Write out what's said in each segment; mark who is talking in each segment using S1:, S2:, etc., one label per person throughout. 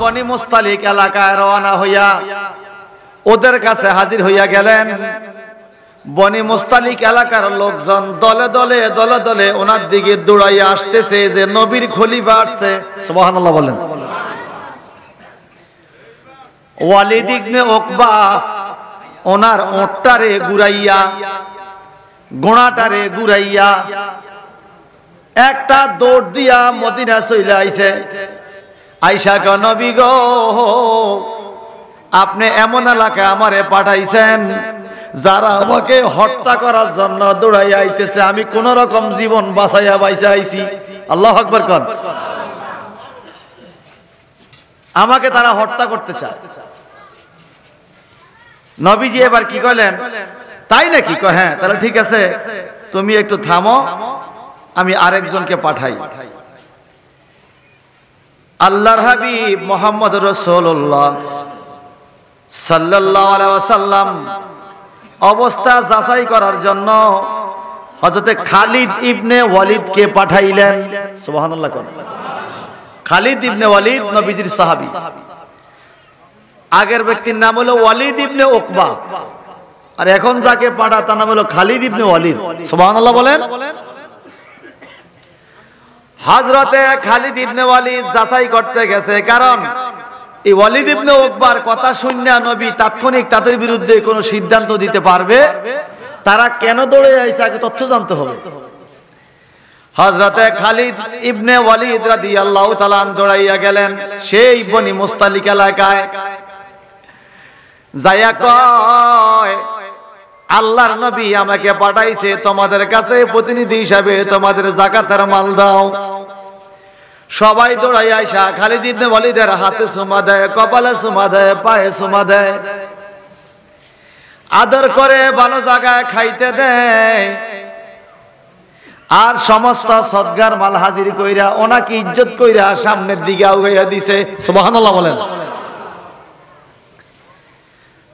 S1: বনি মুস্তালিক এলাকায় রওনা হইয়া ওদের কাছে হাজির হইয়া গেলেন। বনি মুস্তালিক এলাকার লোকজন দলে দলে দলে দলে ওনার দিকে দৌড়াইয়া আসতেছে যে নবীর খলিফা আসছে। সুবহানাল্লাহ বলেন। ওয়ালিদ ইবনে উকবা ওনার ওঁটটারে ঘুরাইয়া গোড়াটারে ঘুরাইয়া একটা দৌড় দিয়া মদিনা চলে আইছে। আইসা ক নবী গো, আপনি এমন এলাকায় আমারে পাঠাইছেন যারা আমাকে হত্যা করার জন্য দৌড়াই আইতেছে, আমি কোন রকম জীবন বাঁচাইয়া বাইসা আইছি। আল্লাহু আকবার কোন। আমাকে তারা হত্যা করতে চায়। নবীজি এবার কি কইলেন, তাই নাকি? হ্যাঁ, তাহলে ঠিক আছে, তুমি একটু থামো, আমি আরেকজনকে পাঠাই। আল্লাহর হাবিব মুহাম্মদ রাসূলুল্লাহ সাল্লাল্লাহু আলাইহি ওয়াসাল্লাম অবস্থা যাচাই করার জন্য হযরতে খালিদ ইবনে ওয়ালিদকে পাঠাইলেন। সুবহানাল্লাহ। খালিদ ইবনে ওয়ালিদ নবীজির সাহাবী। আগের ব্যক্তির নাম হলো ওয়ালিদ ইবনে উকবা, আর এখন যাকে পাঠা তার নাম হলো খালিদ ইবনে ওয়ালিদ। সুবহানাল্লাহ বলেন। হযরতে খালিদ ইবনে ওয়ালিদ যাচাই করতে গেছে, কারণ এই ওয়ালিদ ইবনে উকবার কথা শুনে নবী তাৎক্ষণিক তাদের বিরুদ্ধে কোনো সিদ্ধান্ত দিতে পারবে। তারা কেন দৌড়ে আইছে আগে তথ্য জানতে হবে। হযরতে খালিদ ইবনে ওয়ালিদ রাদিয়াল্লাহু তাআলা দৌড়াইয়া গেলেন সেই বনি মুস্তালিক এলাকায়। যাইয়া কয়, আল্লাহর নবী আমাকে পাঠাইছে তোমাদের কাছে প্রতিনিধি হিসাবে, তোমাদের যাকাতের মাল দাও। সবাই দৌড়াই আইসা খালিদ ইবনে ওয়ালিদের হাতে চুমা দেয়, কপালে চুমা দেয়, পায়ে চুমা দেয়, আদর করে ভালো জায়গায় খাইতে দেয়, আর সমস্ত সদগার মাল হাজির কইরা ওনাকে ইজ্জত কইরা সামনের দিকে আগাইয়া দিছে। সুবহানাল্লাহ বলেন।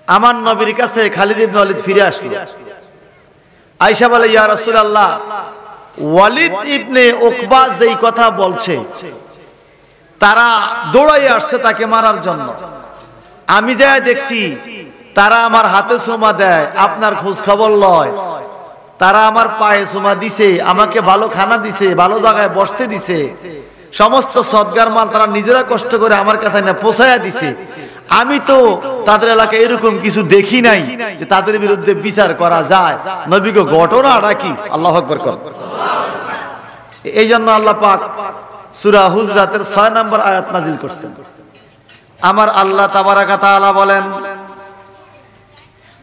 S1: আমার নবীর কাছে খালিদ ইবনে ওয়ালিদ ফিরে আসলো। আয়েশা বলে, ইয়া রাসূলুল্লাহ, ওয়ালিদ ইবনে উকবা যেই কথা বলছে, তারা দৌড়াই আসছে তাকে মারার জন্য। আমি যা দেখছি তারা আমার হাতে চুমা দেয়, আপনার খোঁজ খবর লয়, তারা আমার পায়ে চুমা দিছে, আমাকে ভালো খানা দিছে, ভালো জায়গায় বসতে দিছে, সমস্ত সদগার মাল তারা নিজেরা কষ্ট করে আমার কাছে না পৌঁছায়া দিছে। আমি তো তাদের এলাকায় এরকম কিছু দেখি নাই যে তাদের বিরুদ্ধে বিচার করা যায়। নবীকে ঘটনাটা কি? আল্লাহু আকবার কর। এই জন্য আল্লাহ পাক সূরা হুজরাতের 6 নম্বর আয়াত নাযিল করছেন। আমার আল্লাহ তাবারাকা তাআলা বলেন,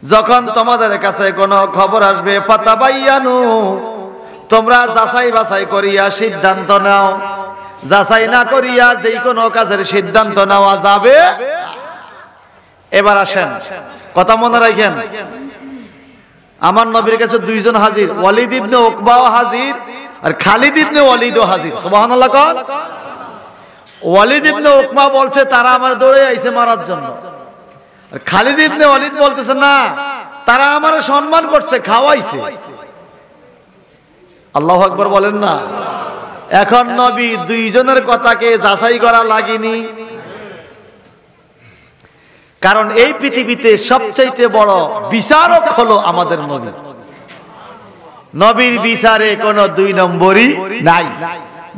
S1: যখন তোমাদের কাছে কোনো খবর আসবে ফাতাবায়ানু, তোমরা যাচাই বাছাই করিয়া সিদ্ধান্ত নাও। যাচাই না করিয়া যেই কোনো কাজের সিদ্ধান্ত নেওয়া যাবে। এবার আসেন, কথা মনে রাখেন, আমার নবীর কাছে দুইজন হাজির, ওয়ালিদ ইবনে উকবাও হাজির আর খালিদ ইবনে ওয়ালিদও হাজির। সুবহানাল্লাহ। ওয়ালিদ ইবনে উকবা বলছে তারা আমার দৌড়ে আইছে মারার জন্য, আর খালিদ ইবনে ওয়ালিদ বলতেছে না, তারা আমার সম্মান করছে, খাওয়াইছে। আল্লাহু আকবার বলেন না। এখন নবী দুইজনের কথাকে যাচাই করা লাগেনি, কারণ এই পৃথিবীতে সবচাইতে বড় বিচারক হলো আমাদের নবী। নবীর বিচারে কোনো দুই নম্বরই নাই।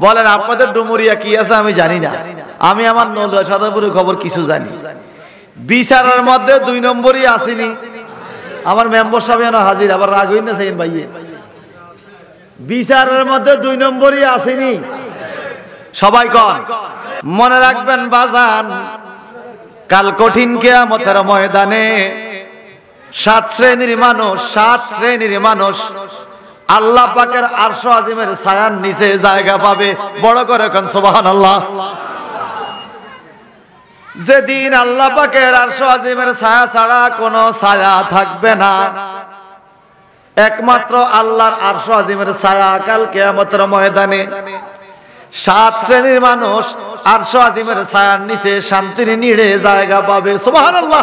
S1: বলেন আপনাদের ডুমুরিয়া কি আছে আমি জানি না, আমি আমার নলুয়া সাদাপুরের খবর কিছু জানি। বিচারের মধ্যে দুই নম্বরই আসেনি। আমার মেম্বার সাহেব এনে হাজির, আবার রাগ হইন না সেন ভাইয়ে। বিচারের মধ্যে দুই নম্বরই আসেনি। সবাই কন, মনে রাখবেন বাজান, কাল কঠিন কিয়ামতের ময়দানে 7 শ্রেণীর মানুষ আল্লাহ পাকের আরশ আজিমের ছায়ার নিচে জায়গা পাবে। বড় করে কোন সুবহানাল্লাহ। যেদিন আল্লাহ পাকের আরশ আজিমের ছায়া ছাড়া কোনো ছায়া থাকবে না, একমাত্র আল্লাহর আরশ আজিমের ছায়া কাল কিয়ামতের ময়দানে 7 শ্রেণীর মানুষ আরশ আজিমের ছায়ার নিচে শান্তির নিড়ে জায়গা পাবে। সুবহানাল্লাহ।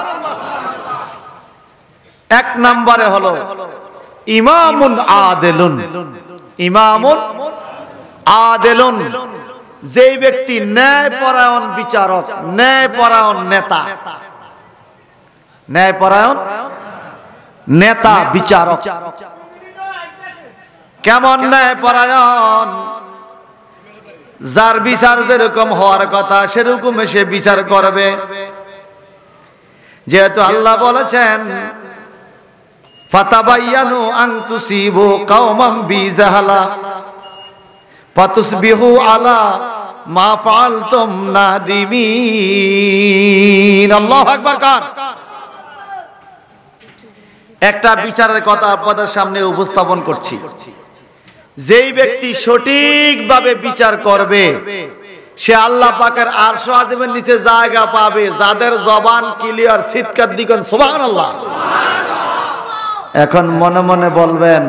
S1: 1 নম্বরে হলো ইমামুন আদিলুন। ইমামুন আদিলুন, যেই ব্যক্তি ন্যায়পরায়ণ বিচারক, ন্যায়পরায়ণ নেতা, ন্যায়পরায়ণ নেতা বিচারক, কেমন ন্যায়পরায়ণ? যার বিচার যেরকম হওয়ার কথা সেরকম সে বিচার করবে। যেহেতু আল্লাহ বলেছেন ফাতাবায়ানু আন তুসিবু কওমান বিজাহালা ফাতুসবিহু আলা মা ফাআলতুম নাদিমিন। আল্লাহু আকবার। কার একটা বিচারের কথা আপনাদের সামনে উপস্থাপন করছি। যেই ব্যক্তি সঠিকভাবে বিচার করবে সে আল্লাহ পাকের আরশ আযমের নিচে জায়গা পাবে। যাদের জবান ক্লিয়ার চিৎকার দিবেন সুবহানাল্লাহ। এখন মনে মনে বলবেন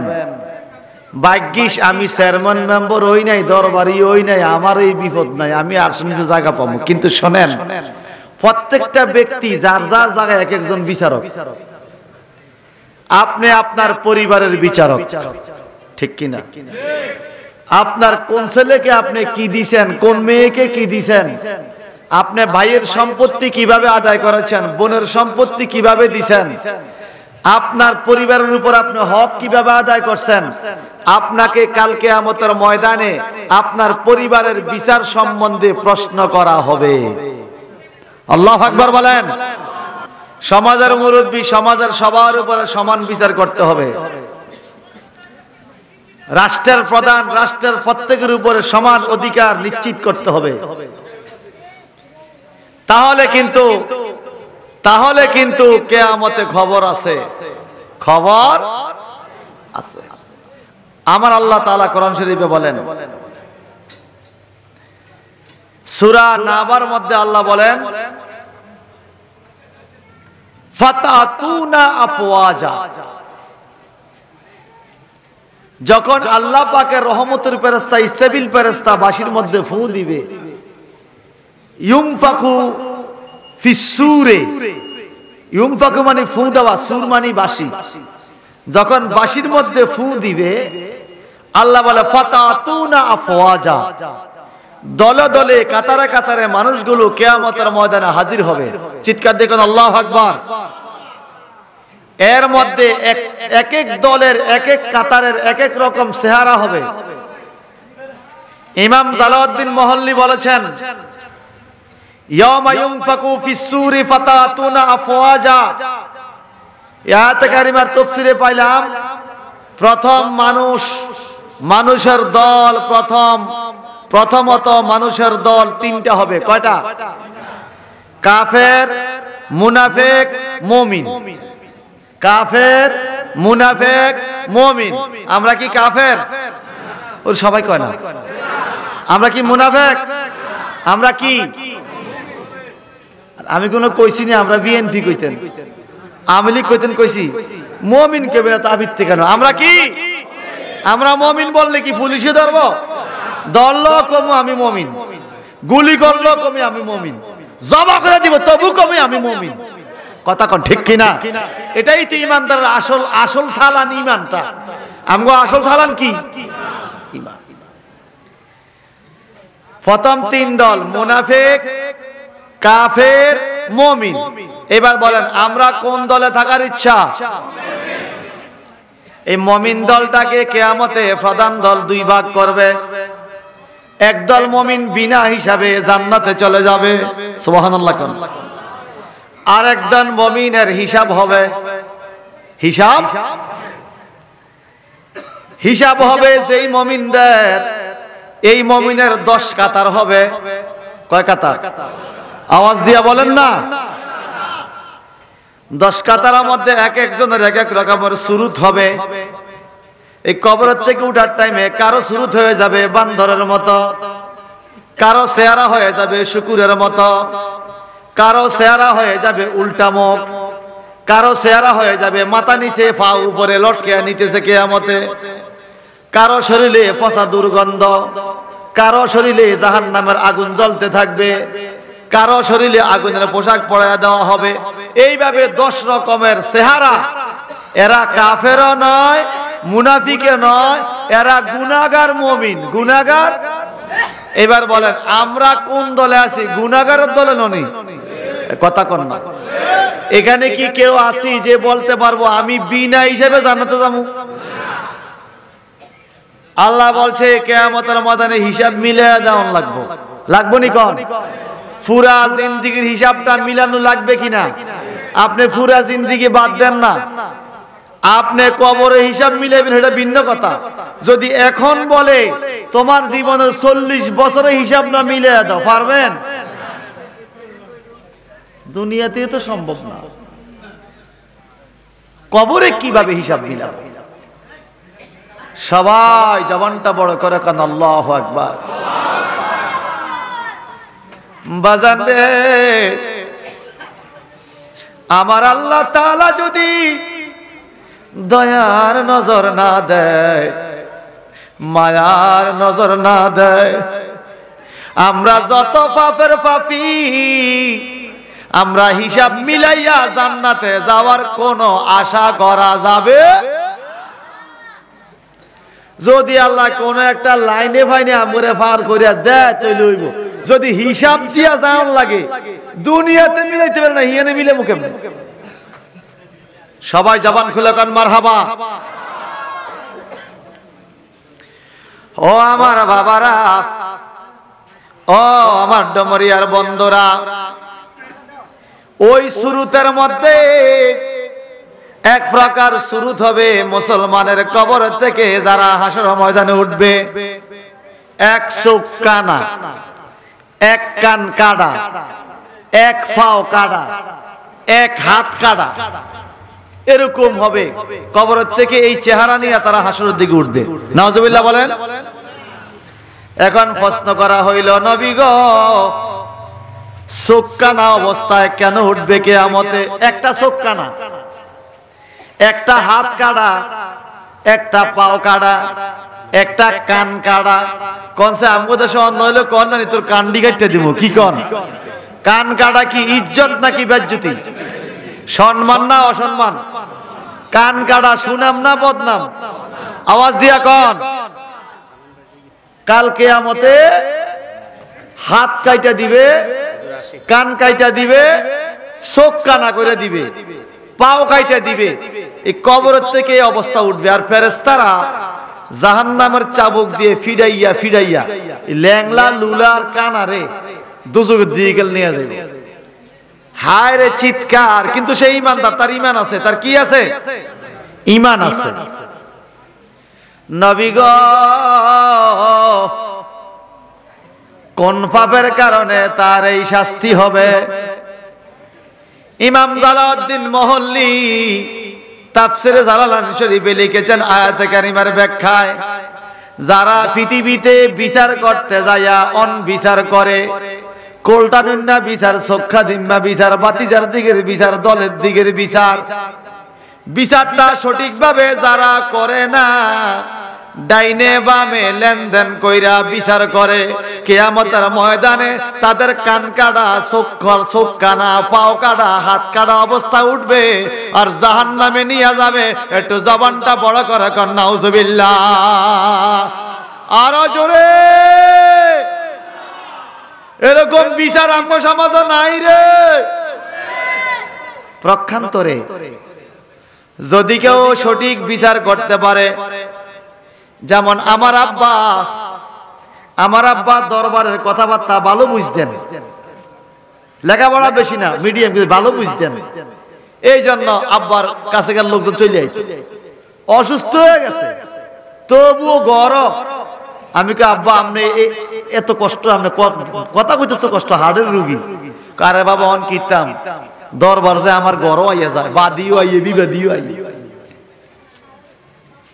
S1: ভাগ্যিস আমি চেয়ারম্যান মেম্বার হই নাই, দরবারি হই নাই, আমার এই বিপদ নাই, আমি আরশের নিচে জায়গা পাবো। কিন্তু শোনেন, প্রত্যেকটা ব্যক্তি যার যার জায়গায় এক একজন বিচারক। আপনি আপনার পরিবারের বিচারক, ঠিক কিনা? আপনার কোন ছেলেকে আপনি কি দিছেন, কোন মেয়েকে কি দিছেন, আপনি ভাইয়ের সম্পত্তি কিভাবে আদায় করেছেন, বোনের সম্পত্তি কিভাবে দিছেন, আপনার পরিবারের উপর আপনি হক কিভাবে আদায় করছেন, আপনাকে কাল কিয়ামতের ময়দানে আপনার পরিবারের বিচার সম্বন্ধে প্রশ্ন করা হবে। আল্লাহু আকবার বলেন। সমাজের মুরব্বী, সমাজের সবার উপরে সমান বিচার করতে হবে। রাষ্ট্রের প্রধান, রাষ্ট্রের প্রত্যেকের উপরে সমান অধিকার নিশ্চিত করতে হবে। তাহলে কিন্তু কিয়ামতে খবর আছে, খবর আছে। আমার আল্লাহ তাআলা কোরআন শরীফে বলেন, সূরা নাবার মধ্যে আল্লাহ বলেন ফাতাতুনা আফওয়াজা। যখন আল্লাহ পাকের রহমতের ফেরেশতা ইসরাফিল ফেরেশতা বাঁশির মধ্যে ফু দিবে, ইউমফাকু ফিসসুরে, ইউমফাকু মানে ফু দেওয়া, সুর মানে বাঁশি। যখন বাঁশির মধ্যে ফু দিবে আল্লাহ বলে ফাতাতুনা আফওয়াজা, দলে দলে কাতারে কাতারে মানুষগুলো কিয়ামতের ময়দানে হাজির হবে। চিৎকার দেখুন আল্লাহু আকবার। এর মধ্যে এক এক দলের এক এক কাতারের এক এক রকম চেহারা হবে। ইমাম জালালউদ্দিন মহল্লি বলেছেন ইয়াওমা ইউনফাকু ফিসসুরি ফাতাতুনা আফওয়াজা। আয়াত কারিমার তাফসিরে পাইলাম প্রথম মানুষের দল, প্রথমত মানুষের দল তিনটা হবে। কয়টা? কাফের, মুনাফিক, মুমিন। কাফের, মুনাফিক, মুমিন। আমরা কি কাফের? ওই সবাই কয় না। আমরা কি মুনাফিক? আমরা কি? আমি কোনো কইছি না আমরা বিএনপি কইতেন, আওয়ামী লীগ কইতেন, কইছি মুমিন কেবল তাবিতে কেন? আমরা কি? আমরা মুমিন বললে কি পুলিশে ধরবো? ধরলো কমু আমি মুমিন, গুলি করলো কমে আমি মুমিন, জবা করে দিব তবু কমে আমি মুমিন। কথা কোন ঠিক কিনা? এটাই তো ইমানদারের আসল সালান। ইমানটা আমগো আসল সালান কি? ইমান। প্রথম তিন দল মুনাফিক, কাফের, মুমিন। এবার বলেন আমরা কোন দলে থাকার ইচ্ছা? এই মুমিন দলটাকে কিয়ামতে প্রধান দল দুই ভাগ করবে। একদল মুমিন বিনা হিসাবে জান্নাতে চলে যাবে, সুবহানাল্লাহ। আর একদল মুমিনের হিসাব হবে। হিসাব হবে যেই মুমিনদের, এই মুমিনের 10 কাতার হবে। কয় কাতার? আওয়াজ দিয়া বলেন না। 10 কাতারের মধ্যে এক একজনের এক এক রকমের সুরুত হবে। এই কবরের থেকে উঠার টাইমে কারো সুরুত হয়ে যাবে বান্দরের মতো, কারো চেহারা হয়ে যাবে শুকুরের মতো, কারো চেহারা হয়ে যাবে উল্টা মুখ, কারো চেহারা হয়ে যাবে মাথা নিচে পা উপরে লটকে নিতেছে কিয়ামতে, কারো শরীরে পচা দুর্গন্ধ, কারো শরীরে জাহান্নামের আগুন জ্বলতে থাকবে, কারো শরীরে আগুনের পোশাক পরাইয়া দেওয়া হবে। এইভাবে 10 রকমের চেহারা। এরা কাফেরও নয়, মুনাফিকও নয়, এরা গুনাহগার মুমিন। গুনাহগার এবার বলেন আমরা কোন দলে আছি? গুনাহগারের দলে ননি? কথা কন না। এখানে কি কেউ আছি যে বলতে পারবো আমি বিনা হিসেবে জান্নাতে যাবো? আল্লাহ বলছে কিয়ামতের ময়দানে হিসাব মিলায়া দেওয়ান লাগবো। লাগবো নি কোন? পুরা জিন্দেগির হিসাবটা মিলানো লাগবে কিনা? আপনি পুরা জিন্দেগি বাদ দেন না, আপনি কবরে হিসাব মিলাবেন, এটা ভিন্ন কথা। যদি এখন বলে তোমার জীবনের 40 বছরের হিসাব না মিলায়া দাও, পারবেন? দুনিয়াতে তো সম্ভব না। কবরে কিভাবে হিসাব মিলাবে? সবাই জবানটা বড় করে কান আল্লাহু আকবার। বাজান রে, আমার আল্লাহ তাআলা যদি দয়ার নজর না দেয়, মায়ার নজর না দেয়, আমরা যত পাপের পাপী, আমরা হিসাব মিলাইয়া জান্নাতে যাওয়ার কোনো আশা করা যাবে? যদি আল্লাহ কোন একটা লাইনে ফাইনে আমরে পার করিয়া দেয় তাইলে হইব। যদি হিসাব দিয়া যাওয়ার লাগে, দুনিয়াতে মিলাইতে পারে না, হিয়ানে মিলে মুখে। সবাই জবান খুলে কান মারহাবা। ও আমার বাবারা, ও আমার ডমরিয়ার বন্ধুরা, ওই সুরুতের মধ্যে এক প্রকার সুরুত হবে মুসলমানের কবর থেকে যারা হাসর ময়দানে উঠবে। এক চোখ কানা, এক কান কাটা, এক পাও কাটা, এক হাত কাটা, এরকম হবে কবরের থেকে। এই চেহারা নিয়ে তারা হাসরের দিকে উঠবে। নাউজুবিল্লাহ বলেন। এখন প্রশ্ন করা হইল, নবী গো, চোখ কানা অবস্থায় কেন উঠবে কিয়ামতে? একটা চোখ কানা, একটা হাত কাটা, একটা পাও কাটা, একটা কান কাটা। কোনসে আমগো দেশে অন্য হইলো কোন না তোর কান্ডি কাটতে দিব। কি কোন? কান কাটা কি ইজ্জত নাকি বেজ্জতি? সম্মান না অসম্মান? কান কাটা সুনাম না বদনাম? আওয়াজ দিয়া কোন। কাল কিয়ামতে হাত কাইটা দিবে, কান কাইটা দিবে, চোখ কানা করে দিবে, পাও কাইটা দিবে। এই কবরের থেকে এই অবস্থা উঠবে। আর ফেরেশতারা জাহান্নামের চাবুক দিয়ে ফিডাইয়া ফিডাইয়া ল্যাংলা লুলার কানারে দুজকের দিকে গেল নিয়ে যাবে। হায় রে চিৎকার! কিন্তু সেই ইমানদার, তার ইমান আছে। তার কি আছে? ইমান আছে। নবী গো, কোন পাপের কারণে তার এই শাস্তি হবে? ইমাম জালাউদ্দিন মহল্লি তাফসিরে জালালান শরীফে লিখেছেন আয়াতে কারিমার ব্যাখ্যায়, যারা পৃথিবীতে বিচার করতে যায়া অনবিচার করে, কোলটা নুন্না বিচার, চক্ষা দিম্মা বিচার, বাতিজার দিকের বিচার, দলের দিকের বিচার, বিচারটা সঠিকভাবে যারা করে না, ডাইনে বামে লেনদেন কইরা বিচার করে, কিয়ামতের ময়দানে তাদের কান কাটা, চোখ কানা, পাও কাটা, হাত কাটা অবস্থা উঠবে আর জাহান্নামে নিয়ে যাবে। একটু জবানটা বড় করে কর নাউজুবিল্লাহ। আরো জোরে। এরকম বিচার আমার সমাজে নাই রে। প্রক্ষান্তরে যদি কেউ সঠিক বিচার করতে পারে, যেমন আমার আব্বা দরবারের কথাবার্তা ভালো বুঝতেন, লেখাপড়া বেশি না, মিডিয়াম, কিন্তু ভালো বুঝতেন। এই জন্য আব্বার কাছেকার লোকজন চলে আইছে। অসুস্থ হয়ে গেছে, তবুও গরম। আমি কে আব্বা আপনি এত কষ্ট, আপনি কথা কইতে তো কষ্ট, হাড়ের রুগী। কারে বাবা অন কিতাম দরবার যে আমার গরম আইয়া যায়, বাদিও আইয়ে বিবাদিও আইয়ে।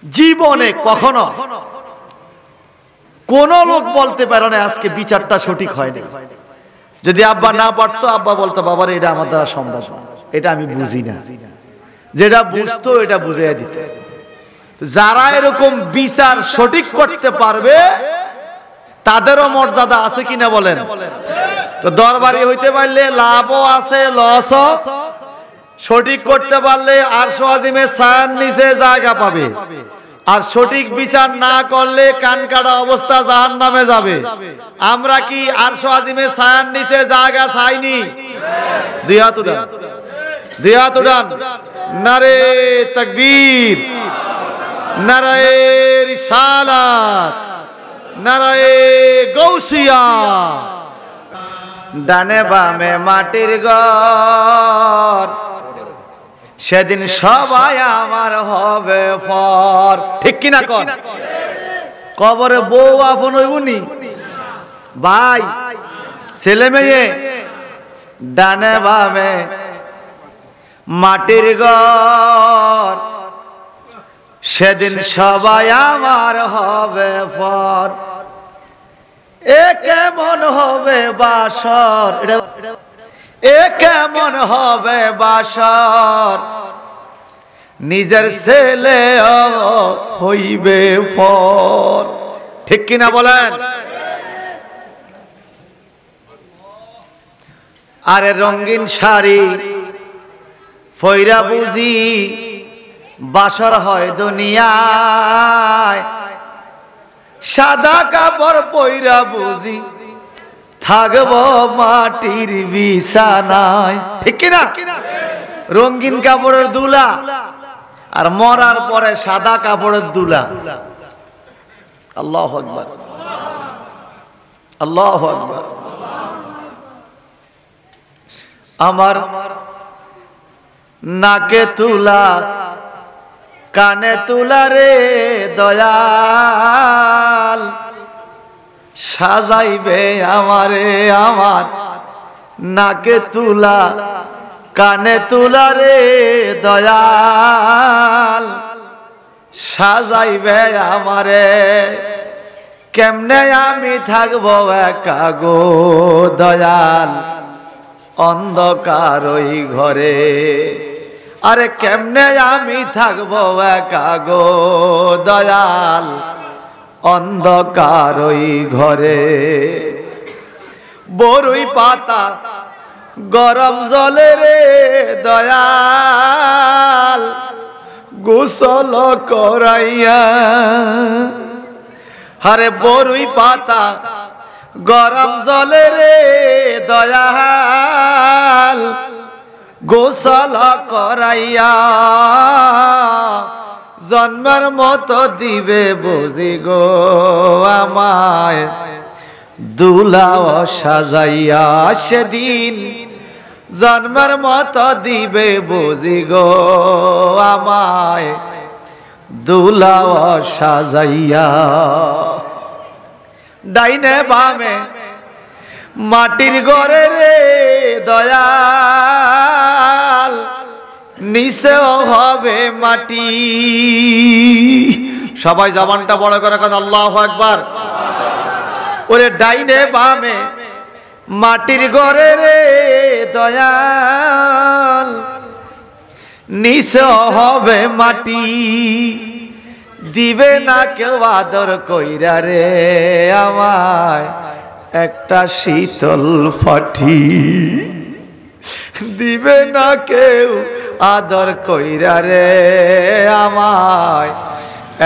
S1: জীবনে কখনো কোন লোক বলতে পারে না আজকে বিচারটা সঠিক হয়নি। যদি আব্বা না পারতো, আব্বা বলতো বাবার এটা আমার দ্বারা সম্ভব না, এটা আমি বুঝি না। যেটা বুঝতো এটা বুঝাইয়া দিত। যারা এরকম বিচার সঠিক করতে পারবে তাদেরও মর্যাদা আছে কিনা বলেন? তো দরবারি হইতে পারলে লাভও আছে, লসও। সঠিক করতে পারলে আরশ আজিমে ছায়ার নিচে জায়গা পাবে। আর সঠিক বিচার না করলে কান কাটা অবস্থা জাহান্নামে যাবে। আমরা কি আরশ আজিমে ছায়ার নিচে জায়গা চাইনি? দুই হাত উঠান, দুই হাত উঠান। নারে তাকবীর, নারে রিসালাত, নারে গৌসিয়া। ডানে বামে মাটির ঘর, সেদিন সবাই আমার হবে পর। ঠিক কিনা কোন? কবরে বউ আপন হইবনি ভাই, ছেলে মেয়ে। ডানে বামে মাটির ঘর, সেদিন সবাই আমার হবে পর। এ কেমন হবে বাসর, এ কেমন হবে বাসর, নিজের ছেলে হইবে পর। ঠিক কিনা বলেন? আরে রঙিন শাড়ি পয়রা বুঝি বাসর হয় দুনিয়ায়, সাদা কাপড় পয়রা বুঝি থাকব মাটির বিছানায়। ঠিক কিনা? রঙিন কাপড়ের দুলা আর মরার পরে সাদা কাপড়ের দুলা। আল্লাহু আকবার, আল্লাহু আকবার। আমার নাকে তুলা কানে তুলা রে দয়াল, সাজাইবে আমারে আমার নাকে তুলা কানে তুলা রে দয়াল, সাজাইবে আমারে। কেমনে আমি থাকবো একা গো দয়াল, অন্ধকার ওই ঘরে। আরে কেমনে আমি থাকবো একা গো দয়াল, অন্ধকার ওই ঘরে। বরই পাতা গরম জলে রে দয়াল, গোসল করাইয়া। আরে বরই পাতা গরম জলে রে দয়াল, গোসল করাইয়া। জন্মের মতো দিবে বুঝি গো আমায় দুলাও সাজাইয়া। সেদিন জন্মের মতো দিবে বুঝি গো আমায় দুলাও সাজাইয়া। ডাইনে বামে মাটির ঘরে রে দয়াল, নিচেও হবে মাটি। সবাই জবানটা বড় করে কথা আল্লাহু আকবার। ওরে ডাইনে বামে মাটির ঘরে রে দয়াল, নিচেও হবে মাটি। দিবে না কেউ আদর কইরা রে আমায় একটা শীতল ফাটি। দিবে না কেউ আদর কইরা রে আমায়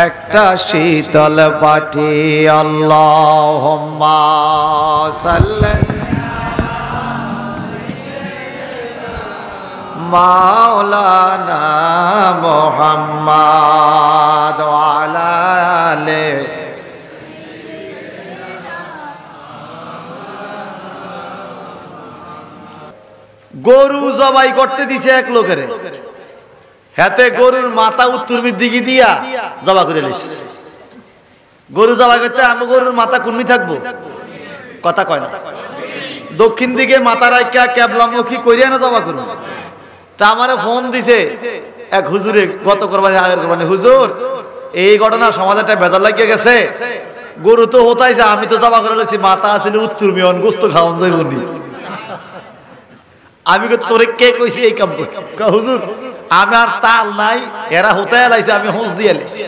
S1: একটা শীতল পাটি। আল্লাহুম্মা সাল্লি মাওলানা মুহাম্মাদ ওয়া আলা আলি। গরু জবাই করতে দিছে এক লোকের, হাতে গরুর মাথা উত্তর দিকে দিয়া জবা করে লিস। গরু জবাই করতে আমি গরুর মাথা কুন্নি থাকবো, কথা কয় না। দক্ষিণ দিকে মাথা রাখা ক্যাবলামুখী করিয়া না জবা করুন। তা আমারে ফোন দিছে এক হুজুরে, গত কোরবানি আগের কোরবানি, হুজুর এই ঘটনা সমাজে একটা বেজার লাগিয়ে গেছে। গরু তো হতাইছে, আমি তো জবা করে লেছি, মাথা আসলে উত্তর মিয়ন গোস্ত খাওয়ান যায় বলি। আমি তোরে কে কইছি এই কাম কর? হুজুর আমি আর তাল নাই, এরা হতায় লাইছে, আমি হুঁস দিয়ে লাইছি।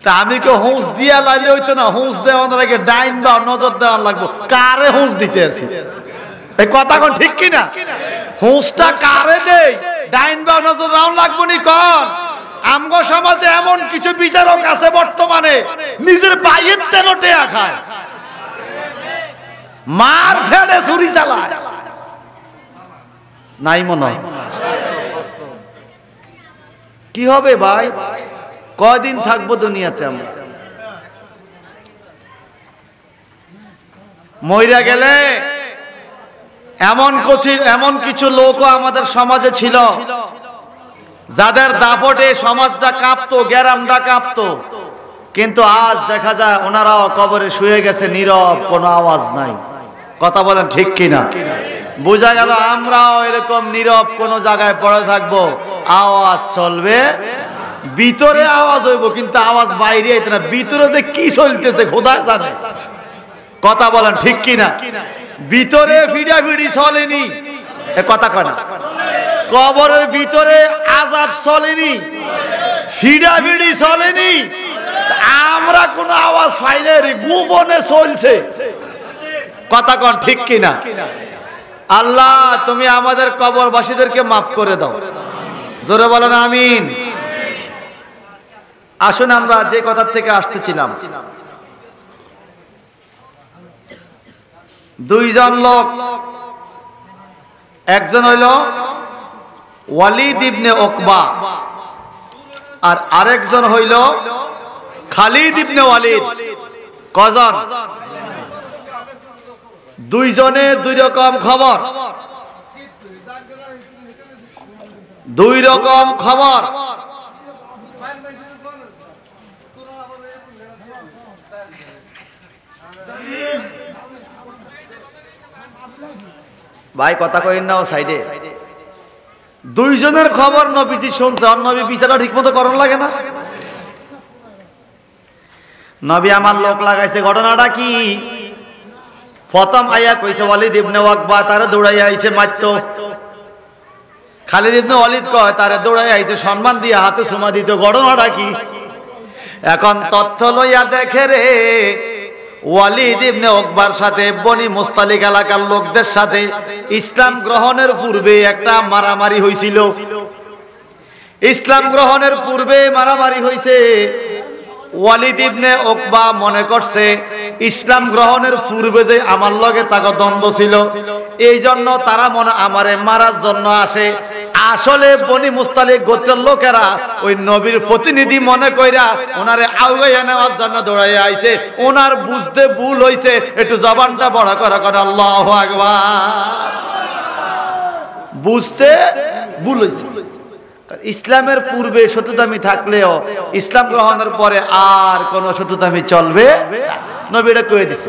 S1: তা আমি কে হুঁস দিয়া লাইলে হইতো না? হুঁস দেওয়ার আগে ডাইন বা নজর দেওয়ার লাগবো। কারে হুঁস দিতে আছি? এই কথা কোন ঠিক কিনা? হুঁসটা কারে দেই? ডাইন বা নজর রাউন্ড লাগবো নি? কোন আমগো সমাজে এমন কিছু বিচারক আছে বর্তমানে নিজের ভাইয়ের তেলো টেয়া খায়, মার ফেড়ে ছুরি চালায়, নাই মনে হয়? কি হবে ভাই? কয়দিন থাকবো দুনিয়াতে? আমরা মইরা গেলে এমন কিছু লোকও আমাদের সমাজে ছিল যাদের দাপটে সমাজটা কাঁপতো, গ্রামটা কাঁপতো, কিন্তু আজ দেখা যায় ওনারাও কবরে শুয়ে গেছে, নীরব, কোনো আওয়াজ নাই। কথা বলেন ঠিক কিনা? বোঝা গেল আমরাও এরকম নীরব কোন জায়গায় পড়ে থাকবো, আওয়াজ চলবে, ভিতরে আওয়াজ হইব কিন্তু আওয়াজ বাইরে আইতে না। ভিতরে যে কি চলতেছে খোদা জানে। কথা বলেন ঠিক কিনা? ভিতরে ফিডাফিডি চলেনি, এ কথা কয় না? কবরের ভিতরে আযাব চলেনি, ফিডাফিডি চলেনি, আমরা কোন আওয়াজ পাইলে গোপনে চলছে। কথা কন ঠিক কিনা? আল্লাহ তুমি আমাদের কবরবাসীদেরকে মাফ করে দাও, জোরে বলেন আমিন। আসুন আমরা যে কথা থেকে আসতেছিলাম, দুইজন লোক, একজন হইল ওয়ালিদ ইবনে উকবা আর আরেকজন হইল খালিদ ইবনে ওয়ালিদ। কজন? দুইজনে দুই রকম খবর, দুই রকম খবর। ভাই কথা কইন না, ও সাইডে। দুইজনের খবর নবীজি শুনছে, নবী বিচারটা ঠিক মতো করণ লাগে না। নবী আমার লোক লাগাইছে, ঘটনাটা কি? প্রথম আয়া কইছে ওয়ালিদ ইবনে উকবা তারে দৌড়াইয়া আইছে মারতো। খালিদ ইবনে ওয়ালিদ কয় তারে দৌড়াইয়া আইছে সম্মান দিয়ে হাতে চুমা দিত। ঘটনাটা কি? এখন তথ্য লইয়া দেখে রে, ওয়ালিদ ইবনে উকবার সাথে বনি মুস্তালিক এলাকার লোকদের সাথে ইসলাম গ্রহণের পূর্বে একটা মারামারি হয়েছিল। ইসলাম গ্রহণের পূর্বে মারামারি হয়েছে। ওয়ালিদ ইবনে উকবা মনে করছে ইসলাম গ্রহণের পূর্বে যে আমার লগে তাকে দ্বন্দ্ব ছিল, এই জন্য তারা মনে আমারে মারার জন্য আসে। আসলে বনি মুস্তালিক গোত্রের লোকেরা ওই নবীর প্রতিনিধি মনে কইরা ওনারে আউগাইয়া নেওয়ার জন্য দৌড়াইয়া আইছে। ওনার বুঝতে ভুল হইছে, একটু জবানটা বড় করে করে আল্লাহু আকবার। বুঝতে ভুল হইছে। ইসলামের পূর্বে শত্রুতামি থাকলেও ইসলাম গ্রহণের পরে আর কোন শত্রুতামি চলবে না, নবী এটা কয়ে দিছে।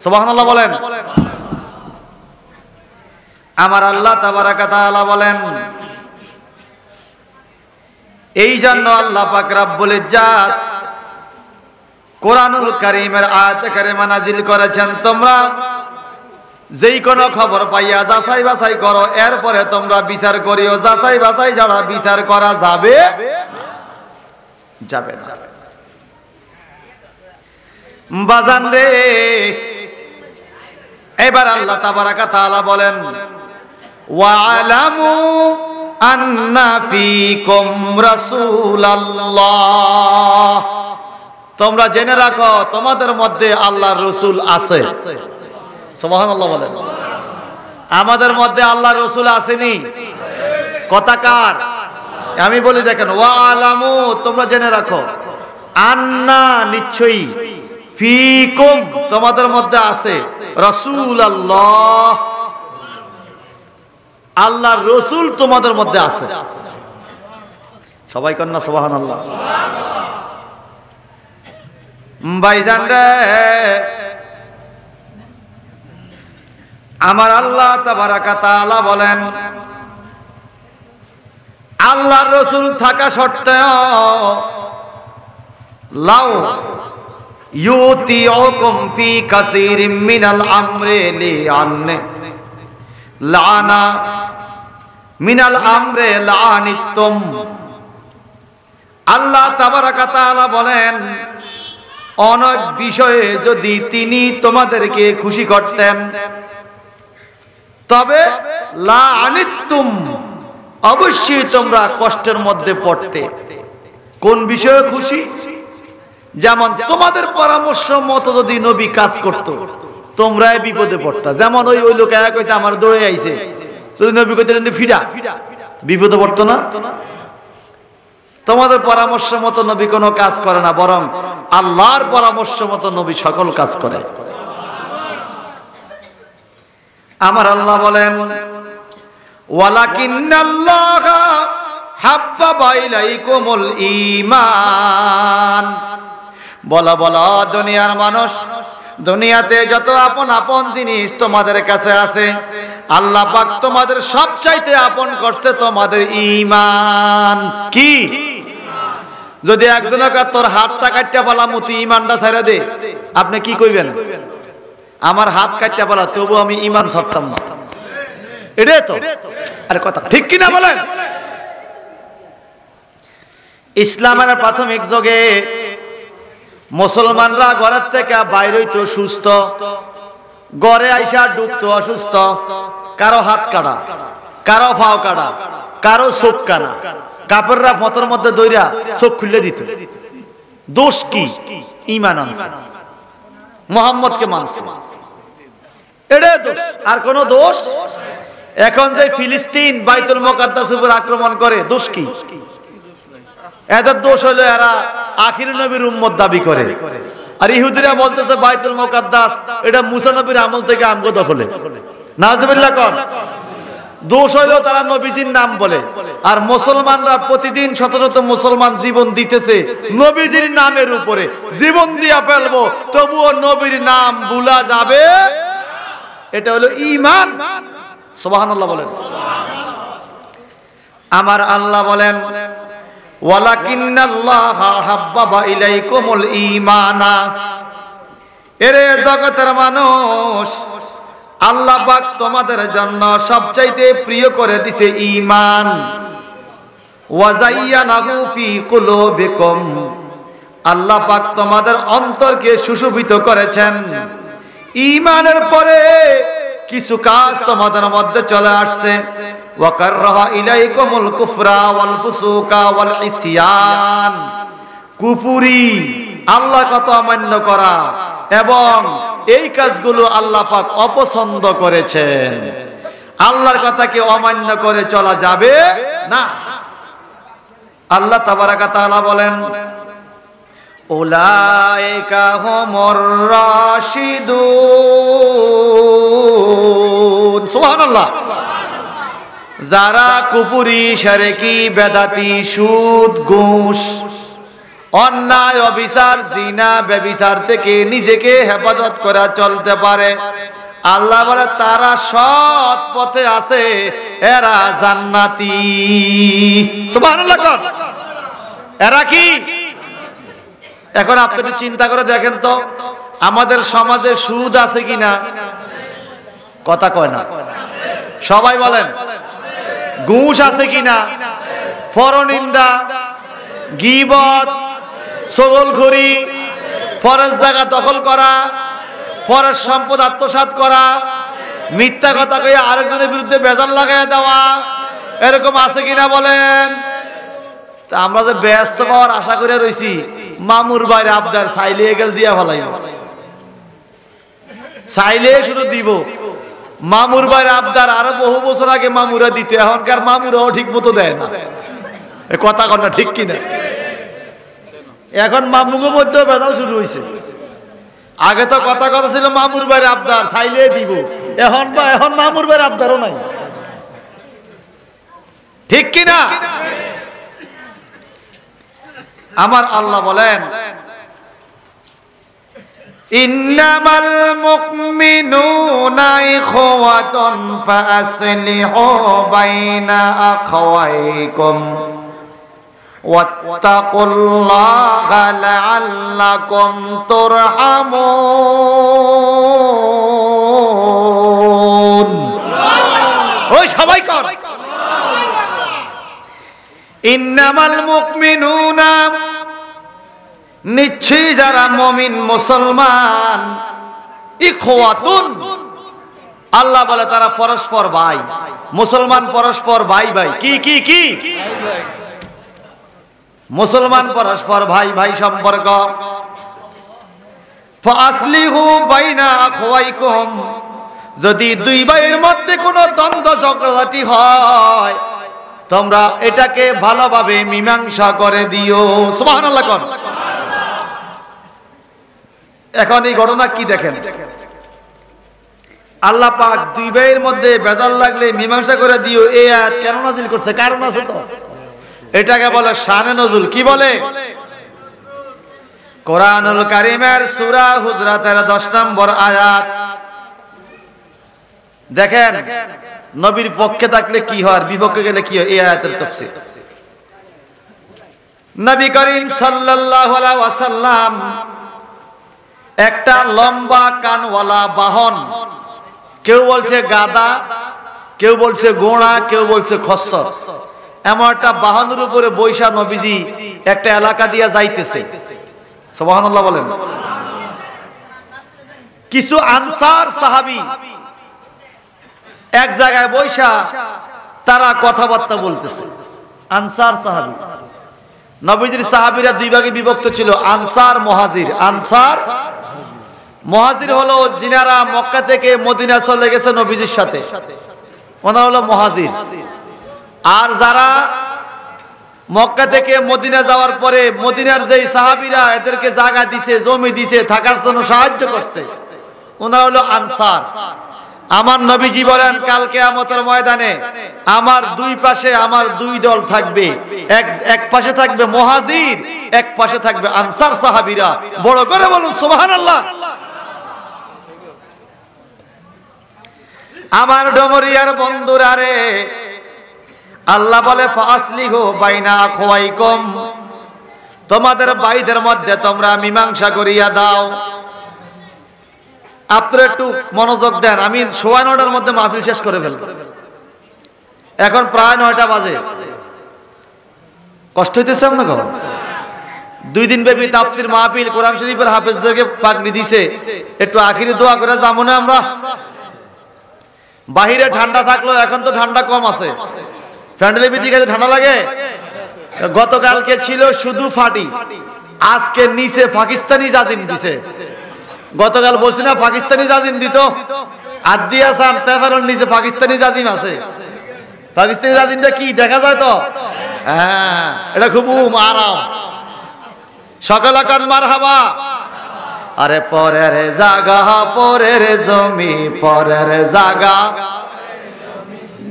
S1: সুবহানাল্লাহ বলেন। আমার আল্লাহ তাবারাকা তাআলা বলেন, এই জন্য আল্লাহ পাক রব্বুল ইজ্জাত কোরআনুল কারীমের আয়াতে কারিমা নাযিল করেছেন, তোমরা যেই কোনো খবর পাইয়া যাচাই বাছাই করো, এরপরে তোমরা বিচার করিও। যাচাই বাছাই ছাড়া বিচার করা যাবে যাবে না। বাজান রে, এবার আল্লাহ তাবারাকা তাআলা বলেন, ওয়ালামু আন্না ফীকুম রাসূলুল্লাহ, তোমরা জেনে রাখো তোমাদের মধ্যে আল্লাহর রাসূল আছে। সুবহানাল্লাহ বলেন। আমাদের মধ্যে আল্লাহর রাসূল আসেনি? কথা কার? আমি বলি দেখেন, ওয়ালামু তোমরা জেনে রাখো, আন্না নিশ্চয়ই, ফীকুম তোমাদের মধ্যে আছে, রাসূলুল্লাহ আল্লাহর রাসূল তোমাদের মধ্যে আছে। সবাই কন্যা সুবহানাল্লাহ। ভাইজান রে, আমার আল্লাহ তাবারাকা তাআলা বলেন, আল্লাহর রাসূল থাকা সত্ত্বেও লাউ ইউতিউকুম ফি কাসীরিম মিনাল আমরি লিআন্না লানা মিনাল আমরি লানিতুম। আল্লাহ তাবারাকা তাআলা বলেন, অনেক বিষয়ে যদি তিনি তোমাদেরকে খুশি করতেন তবে লানিতুম অবশ্যই তোমরা কষ্টের মধ্যে পড়তে। কোন বিষয়ে খুশি? যেমন তোমাদের পরামর্শ মতো যদি নবী কাজ করত তোমরাই বিপদে পড়তা। যেমন ওই লোক এক কইছে আমার দৌড়ে আইছে, যদি নবী কইতেন ফিরা, বিপদে পড়তো না? তোমাদের পরামর্শ মতো নবী কোনো কাজ করে না, বরং আল্লাহর পরামর্শ মতো নবী সকল কাজ করে। আমার আল্লাহ বলেন ওয়ালাকিন্নাল্লাহা হাব্বাবা ইলাইকুমুল ঈমান। বলা বলা দুনিয়ার মানুষ, দুনিয়াতে যত আপন আপন জিনিস তোমাদের কাছে আছে, আল্লাহ পাক তোমাদের সবচাইতে আপন করছে তোমাদের ঈমান। কি? যদি একজনকে তোর হাতটা কাটটা বলা মতি ঈমানটা ছেড়ে দে, আপনি কি কইবেন? আমার হাত কাটটা বলা তবু আমি ঈমান ছাড়তাম না, এটাই তো আরে কথা, ঠিক কিনা বলেন? ইসলামের প্রাথমিক যুগে মুসলমানরা ঘরের থেকে বাইরে হইতো সুস্থ, ঘরে আইসা ঢুকতো অসুস্থ। কারো হাত কাটা, কারো পাও কাটা, কারো চোখ কানা, কাপড়রা ফতর মধ্যে দইরা চোখ খুলে দিত। দোষ কি? ঈমান আনছে, মুহাম্মদকে মানছে, এটাই দোষ, আর কোন দোষ? এখন যে ফিলিস্তিন বাইতুল মুকাদ্দাসের উপর আক্রমণ করে, দোষ কি? এদের দোষ হলো এরা আখির নবীর উম্মত দাবি করে, আর ইহুদিরা বলতেছে বাইতুল মুকাদ্দাস এটা মুসা নবীর আমল থেকে আমগো দখলে। নাউজুবিল্লাহ কোন? দোষ হইলো তারা নবীজির নাম বলে, আর মুসলমানরা প্রতিদিন শত শত মুসলমান জীবন দিতেছে নবীজির নামের উপরে। জীবন দিয়া ফেলবো তবুও নবীর নাম ভুলা যাবে, এটা হলো ঈমান। সুবহানাল্লাহ বলেন। আমার আল্লাহ বলেন ওয়ালাকিন্নাল্লাহা হাব্বাবা ইলাইকুমুল ঈমানা। এরে জগতের মানুষ, আল্লাহ পাক তোমাদের জন্য সবচাইতে প্রিয় করে দিছে ঈমান। ওয়াজাইয়ানাহু ফি কুলুবিকুম, আল্লাহ পাক তোমাদের অন্তরকে সুশোভিত করেছেন। ঈমানের পরে কিছু কাজ তোমাদের মধ্যে চলে আসছে। ওয়াকাররাহা ইলাইকুমুল কুফরা ওয়াল ফুসুকা ওয়াল ইসয়ান, কুফরি, আল্লাহর কথা অমান্য করা, এবং এই কাজগুলো আল্লাহ পাক অপছন্দ করেছেন। আল্লাহর কথাকে অমান্য করে চলা যাবে না। আল্লাহ তাবারাকা তাআলা বলেন উলাইকা হুমুর রাশিদুন। সুবহানাল্লাহ। যারা কুফরি, শিরকি, বেদাতি, সুদ, ঘুষ, অন্যায়, অবিচার, জিনা, ব্যভিচার থেকে নিজেকে হেফাজত করে চলতে পারে, আল্লাহ বলে তারা সৎ পথে আছে, এরা জান্নাতি। সুবহানাল্লাহ। এরা কি? এখন আপনি একটু চিন্তা করে দেখেন তো, আমাদের সমাজে সুদ আছে কিনা? কথা কয় না, সবাই বলেন। ঘুষ আছে কিনা? পরনিন্দা, গীবত, ছগলখড়ি, ফরজ জায়গা দখল করা, ফরজ সম্পদ আত্মসাৎ করা, মিথ্যা কথা কয়ে আরেকজনের বিরুদ্ধে বেজার লাগাই দেওয়া, এরকম আছে কিনা বলেন? তা আমরা যে ব্যস্ত পাওয়ার আশা করে রয়েছি, মামুর বাইরে আবদার চাইলে গেল দিয়া ফেলাই, চাইলে শুধু দিব। মামুর বাইরে আবদার আরো বহু বছর আগে মামুরা দিত, এখনকার মামুরাও ঠিক মতো দেয় না। কথা কন না, ঠিক কিনা? এখন মামুর মধ্যে বেজাল শুরু হয়েছে। আগে তো কথা কথা ছিল মামুর বাইরে আবদার চাইলে দিব, এখন মামুর বাইরে আবদারও নাই, ঠিক কিনা? আমার আল্লাহ বলেন ইন্নামাল মুমিনুনা ইখওয়াতুন ফাআসলিহু বাইনা আখাওয়াইকুম ওয়াত্তাকুল্লাহা লাআল্লাকুম তুরহামুন। ওই সবাই কর। ইন্নামাল মুমিনুনা, নিশ্চয়ই যারা মুমিন মুসলমান, ইখওয়াতুন, আল্লাহ বলে তারা পরস্পর ভাই। মুসলমান পরস্পর ভাই ভাই। কি কি কি? মুসলমান পরস্পর ভাই ভাই সম্পর্ক। ফাসলিহু বাইনা আখওয়াইকুম, যদি দুই ভাইয়ের মধ্যে কোনো দ্বন্দ্ব ঝগড়াঝাটি হয় তোমরা এটাকে ভালোভাবে মীমাংসা করে দিও। সুবহানাল্লাহ কোন। এখন এই ঘটনা কি দেখেন, আল্লাহ পাক দুই ভাইয়ের মধ্যে বেজাল লাগলে মীমাংসা করে দিও, এই আয়াত কেন নাযিল করছে? কারণ আছে তো। এটাকে বলে শানে নজুল। কি বলে? কোরআনুল কারীমের সূরা হুজরাতের 10 নম্বর আয়াত। দেখেন নবীর পক্ষে থাকলে কি হয়, বিপক্ষে গেলে কি হয়, এই আয়াতের তাফসীর। নবী করিম সাল্লাল্লাহু আলাইহি ওয়াসাল্লাম একটা লম্বা কানওয়ালা বাহন, কেউ বলছে গাধা, কেউ বলছে ঘোড়া, কেউ বলছে খচ্চর, এমন একটা বাহনের উপরে বৈশা নবীজি একটা এলাকা দিয়া যাইতেছে। সুবহানাল্লাহ বলেন। কিছু আনসার সাহাবী এক জায়গায় বৈশা তারা কথাবার্তা বলতেছে। আনসার সাহাবী, নবীজির সাহাবীরা দুই ভাগে বিভক্ত ছিল, আনসার মুহাজির। আনসার মুহাজির হলো যিনারা মক্কা থেকে মদিনা চলে গেছে নবীজির সাথে, ওনারা হলো মুহাজির। আর যারা মক্কা থেকে মদিনা যাওয়ার পরে মদিনার যেই সাহাবীরা এদেরকে জায়গা দিছে, জমি দিছে, থাকার জন্য সাহায্য করছে, ওনারা হলো আনসার। আমার নবীজি বলেন কাল কিয়ামতের ময়দানে আমার দুই পাশে আমার দুই দল থাকবে, এক পাশে থাকবে মুহাজির, এক পাশে থাকবে আনসার সাহাবীরা। বড় করে বলুন সুবহানাল্লাহ। আমার ডমরিয়ার বন্ধুরা রে, আল্লাহ বলে ফাসলিহু বাইনা আখওয়াইকুম, তোমাদের ভাইদের মধ্যে তোমরা মীমাংসা করিয়া দাও। আপনারা একটু মনোযোগ দেন, আমি 9:15টার মধ্যে মাহফিল শেষ করে ফেলব। এখন প্রায় 9টা বাজে। কষ্ট হইতেছে আপনাকে? 2 দিন ব্যাপী তাফসীর মাহফিল, কোরআন শরীফের হাফেজদেরকে পাগড়ি দিছে, একটু আখিরি দোয়া করে যাবো না আমরা? বাহিরে ঠান্ডা থাকলো, এখন তো ঠান্ডা কম আছে, প্যান্ডেলের ভিতরে গেছে ঠান্ডা লাগে। গতকালকে ছিল শুধু ফাটি, আজকে নিচে পাকিস্তানি জাজিম দিছে। গতকাল বলছি না পাকিস্তানি জাজিম দিত, আদি আসাম তেফারের নিচে পাকিস্তানি জাজিম আছে। পাকিস্তানি জাজিমটা কি দেখা যায় তো? হ্যাঁ, এটা খুব আরাম। সকল আকার মারহাবা। আরে পরের জায়গা, পরের জমি, পরের জায়গা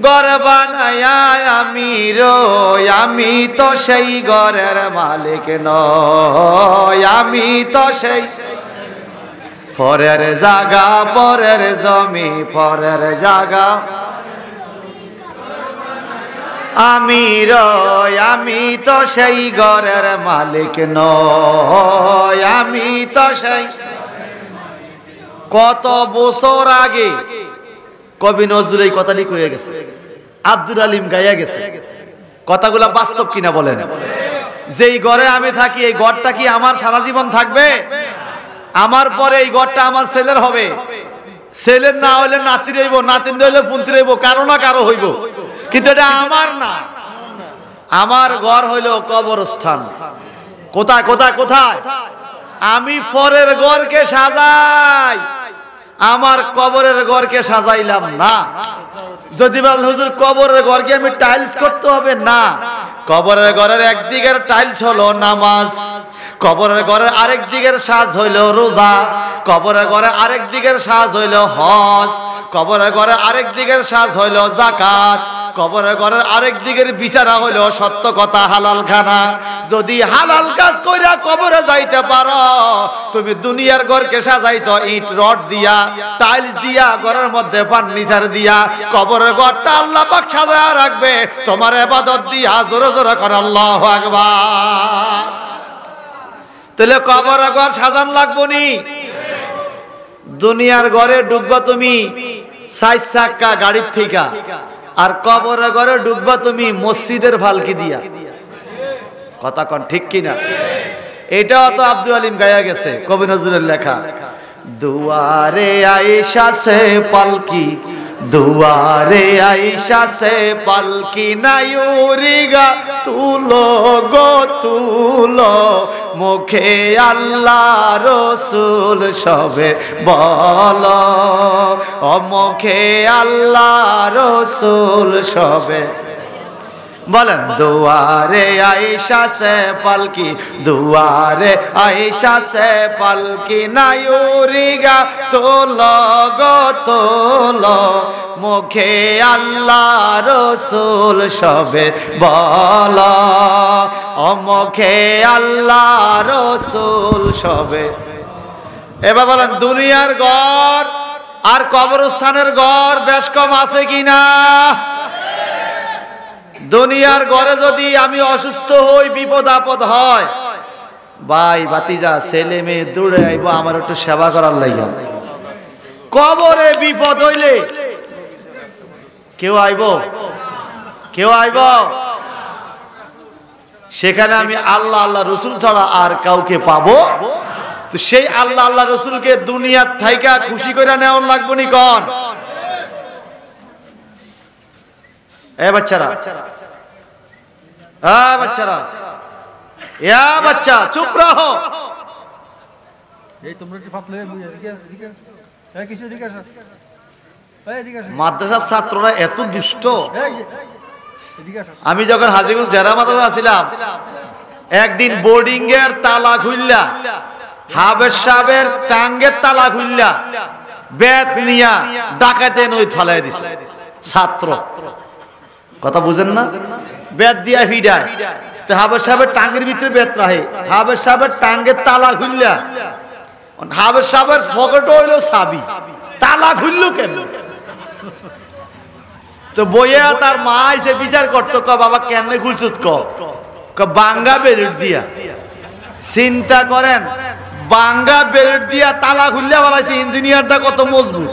S1: ঘর বানায়া আমি রই, আমি তো সেই ঘরের মালিক নই, আমি তো সেই পরের জায়গা, পরের জমি, পরের জায়গা আমি রই, আমি তো সেই ঘরের মালিক নই, আমি তো সেই। কত বছর আগে কবি নজরুল এই কথাটি কয়ে গেছে, আব্দুল আলিম গাইয়া গেছে। কথাগুলা বাস্তব কিনা বলেন? যেই ঘরে আমি থাকি এই ঘরটা কি আমার সারা জীবন থাকবে? আমার পরে এই ঘরটা আমার ছেলের হবে, ছেলের না হইলে নাতি রইব, নাতিন হইলে পুন্তি রইব, কারো না কারো হইব, কিন্তু এটা আমার না। আমার ঘর হইল কবরস্থান। কোথায় কোথায় কোথায়? আমি পরের ঘরকে সাজাই, আমার কবরের ঘরকে সাজাইলাম না। যদি বলেন হুজুর কবরের ঘরকে আমি টাইলস করতে হবে, না। কবরের ঘরের একদিকের টাইলস হলো নামাজ, কবরের ঘরের আরেক দিকের সাজ হইল রোজা, কবরের ঘরে আরেক দিকের সাজ হইল হজ, কবরের ঘরে আরেক দিকের সাজ হইল যাকাত, কবরের ঘরের আরেক দিকের বিচারা হইল সত্য কথা, হালাল খানা। যদি হালাল কাজ কইরা কবরে যাইতে পারো, তুমি দুনিয়ার ঘরকে সাজাইছো ইট রড দিয়া, টাইলস দিয়া, ঘরের মধ্যে ফার্নিচার দিয়া, কবরের ঘরটা আল্লাহ পাক সাজায়া রাখবে তোমার ইবাদত দিয়া। জোরে জোরে করে আল্লাহু আকবার। তাহলে কবরের ঘর সাজান লাগবো নি? দুনিয়ার ঘরে ঢুকবা তুমি 4 চাক্কা গাড়ির থেকে, আর কবরের ঘরে ঢুকবা তুমি মসজিদের ফালকি দিয়া। কথা কোন ঠিক কিনা? এটাও তো আব্দুল আলিম গায়া গেছে, কবি নজরুলের লেখা। দুয়ারে আয়েশা সে পালকি দুয়ারে আয়েশা সে পালকি নায়ুরিগা তুলো গো তুলো, মুখে আল্লাহ রসুল সবে বলো, ও মুখে আল্লাহ রসুল সবে বলেন। দুয়ারে আয়েশা সে পালকি, দুয়ারে আয়েশা সে পালকি নায়ুরিগা তোলো গো তোলো, মুখে আল্লাহ রসুল সবে বলো, ও মুখে আল্লাহ রসুল সবে। এবার বলেন দুনিয়ার ঘর আর কবরস্থানের ঘর বেশ কম আছে কিনা? দুনিয়ার ঘরে যদি আমি অসুস্থ হই, বিপদ আপদ হয়, ভাই ভাতিজা ছেলে মেয়ে দৌড়ে আইব আমার একটু সেবা করার লাগা। কবরে বিপদ হইলে কেউ আইব? কেউ আইব? সেখানে আমি আল্লাহ আল্লাহ রসুল ছাড়া আর কাউকে পাবো? তো সেই আল্লাহ আল্লাহ রসুলকে দুনিয়ার থাইকা খুশি করে নেওয়ার লাগবো নি কন? এ বাচ্চারা, হ্যাঁ বাচ্চারা, ইয়া বাচ্চা চুপ রহো।
S2: এই তোমরা কি ফাতলে এদিকে এদিকে এই কিছু এদিকে আসো, এই এদিকে আসো।
S1: মাদ্রাসার ছাত্ররা এত দুষ্ট।
S2: এই এদিকে আসো।
S1: আমি যখন হাজীগঞ্জ জেলা মাদ্রাসা ছিলাম, একদিন বোর্ডিং এর তালা খুললা, হাবের সাহেবের টাঙ্গের তালা খুললা, বেত নিয়া ডাকাতে নই ফলাই দিছে ছাত্র। কথা বুঝেন না? বেত দিয়া ফিডায়, তো হাবের সাহেবের টাঙ্গের ভিতরে বেত রাখে, হাবের সাহেবের টাঙ্গের তালা খুললা, হাবের সাহেবের পকেটে হইলো চাবি, তালা খুললো কেন? তো বইয়া তার মা এসে বিচার করতো, ক বাবা কেন খুলছত? ক বাঙ্গা বেলুট দিয়া। চিন্তা করেন, বাঙ্গা বেলুট দিয়া তালা খুললে বলাইছে, ইঞ্জিনিয়ারটা কত মজবুত।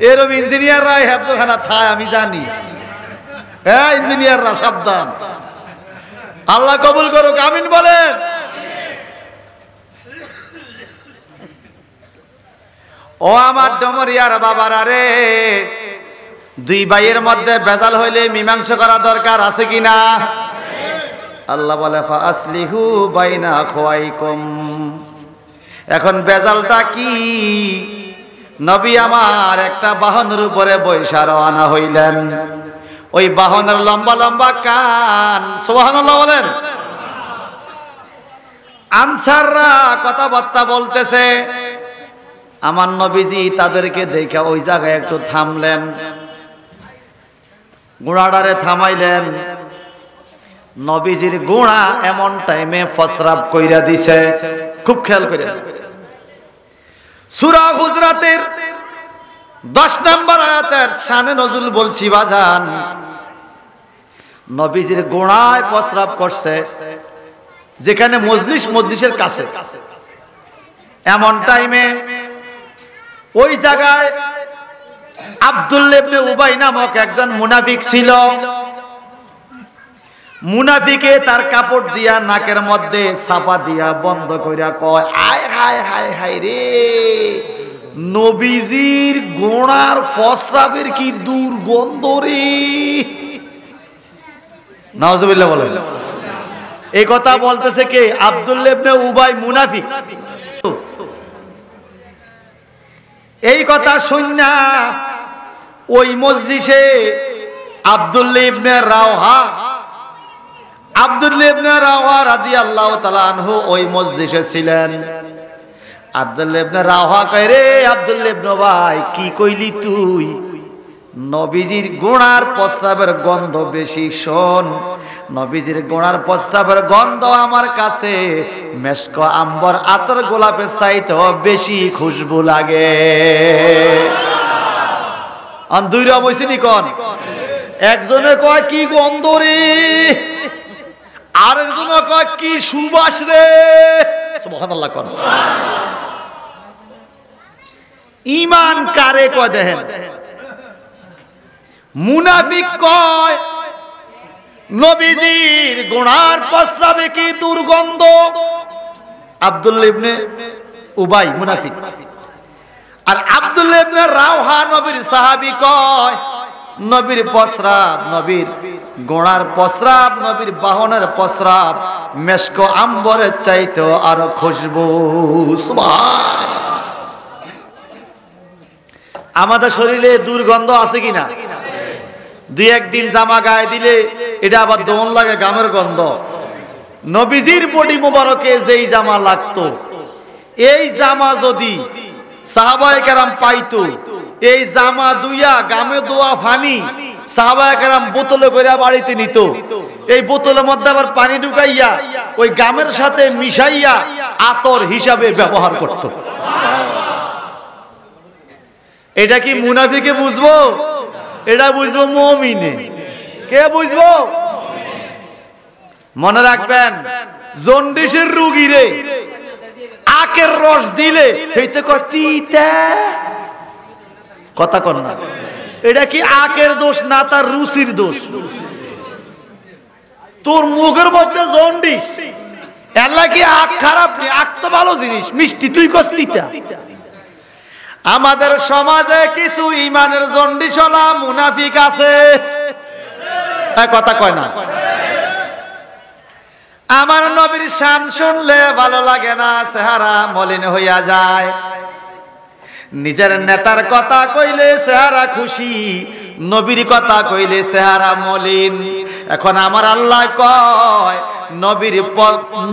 S1: এরকম ইঞ্জিনিয়াররা হেফতখানা থায় আমি জানি। হ্যাঁ ইঞ্জিনিয়াররা সাবধান। আল্লাহ কবুল করুক, আমিন বলেন। ও আমার ডমরিয়ার বাবারা রে, দুই ভাইয়ের মধ্যে ভেজাল হইলে মীমাংসা করা দরকার আছে কিনা? আল্লাহ বলে ফাসলিহু বাইনা আখওয়াইকুম। এখন ভেজালটা কি? নবী আমার একটা বাহনের উপরে বৈশা রওনা হইলেন। ওই বাহনের লম্বা লম্বা কান, সুবহানাল্লাহ বলেন। আনসাররা কথাবার্তা বলতেছে। আমার নবীজি তাদেরকে দেখে ওই জায়গায় একটু থামলেন, ঘোড়াটারে থামাইলেন। নবীজির ঘোড়া এমন টাইমে প্রস্রাব কইরা দিছে, খুব খেয়াল করে। সূরা হুজরাতের 10 নম্বর আয়াতের শানে নজুল বলছি বাজান। নবীজির ঘোড়ায় প্রস্রাব করছে, যেখানে মজলিসের কাছে। এমন টাইমে ওই জায়গায় আব্দুল্লাহ ইবনে উবাই নামক একজন মুনাফিক ছিল। মুনাফিকে তার কাপড় দিয়া নাকের মধ্যে চাপা দিয়া বন্ধ কইরা কয়, আয় হায় হায় হায় রে, নবীজির ঘোড়ার প্রস্রাবের কি দুর্গন্ধ রে। নাউজুবিল্লাহ বলেন। এই কথা বলতেছে কে? আব্দুল্লাহ ইবনে উবাই মুনাফিক। এই কথা শুননা ওই মজলিসে আব্দুল্লাহ ইবনে রাওহা রাদিয়াল্লাহু তাআলা আনহু ওই মজলিসে ছিলেন। আব্দুল্লাহ ইবনে রাওহা কয়, রে আব্দুল্লাহ ইবনে ভাই, কি কইলি তুই? নবীজির ঘোড়ার প্রস্রাবের গন্ধ বেশি। শোন, নবীজির ঘোড়ার প্রস্রাবের গন্ধ আমার কাছে মেশক আম্বর আতর গোলাপের চাইতেও বেশি খুশবু লাগে। আন দুইরা বইছিনি কোন? একজনে কয় কি গন্ধ রে, আরেকজনে কয় কি সুবাস রে। সুবহানাল্লাহ কোন। ঈমান কারে কয় দেখেন। মুনাফিক কয় নবীজির ঘোড়ার প্রস্রাবে কি দুর্গন্ধ। আব্দুল্লাহ ইবনে উবাই মুনাফিক। আর আব্দুল্লাহ ইবনে রাওহা নবীর সাহাবী কয় নবীর প্রস্রাব, নবীর গোড়ার প্রস্রাব, নবীর বাহনের প্রস্রাব মেশক আম্বরের চাইতেও আরো খুশবু। সুবহান। আমাদের শরীরে দুর্গন্ধ আছে কিনা? দুই একদিন জামা গায়ে দিলে এটা আবার দমন লাগে, গামের গন্ধ। নবীজির বডি মোবারকে যেই জামা লাগতো, এই জামা যদি সাহাবায়ে কেরাম পাইতো, এই জামা দুইয়া গামে দোয়া পানি সাহাবায়ে কেরাম বোতলে করে বাড়িতে নিত। এই বোতলের মধ্যে আবার পানি ঢুকাইয়া ওই গামের সাথে মিশাইয়া আতর হিসাবে ব্যবহার করত। এটা কি মুনাফিকে বুঝবো? এটা বুঝবো মুমিনে। কে বুঝবো? মনে রাখবেন, জন্ডিসের রোগীরে আখের রস দিলে হইতে কয় তিতা। কথা কর না। এটা কি আখের দোষ না তার রুচির দোষ? তোর মুখের মধ্যে জন্ডিস, এলা কি আখ খারাপ? আখ তো ভালো জিনিস, মিষ্টি, তুই কস তিতা। আমাদের সমাজে কিছু ইমানের জন্ডিসওয়ালা মুনাফিক আছে, কথা কয় না। আমার নবীর শান শুনলে ভালো লাগে না, চেহারা মলিন হইয়া যায়। নিজের নেতার কথা কইলে চেহারা খুশি, নবীর কথা কইলে চেহারা মলিন। এখন আমার আল্লাহ কয়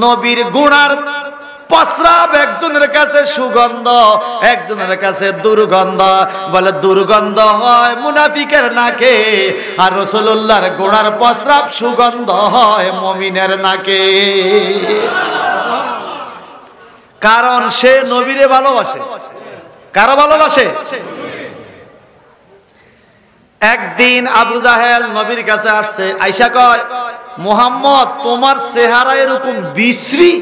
S1: নবীর গুনার প্রস্রাব একজনের কাছে সুগন্ধ, একজনের কাছে দুর্গন্ধ। বলে দুর্গন্ধ হয় মুনাফিকের নাকে, আর রাসূলুল্লাহর গুনার প্রস্রাব সুগন্ধ হয় মুমিনের নাকে। কারণ সে নবীরে ভালোবাসে। কারা ভালোবাসে? একদিন আবু জাহেল নবীর কাছে আসছে, আয়েশা কয় মুহাম্মদ তোমার চেহারা এরকম বিশ্রী,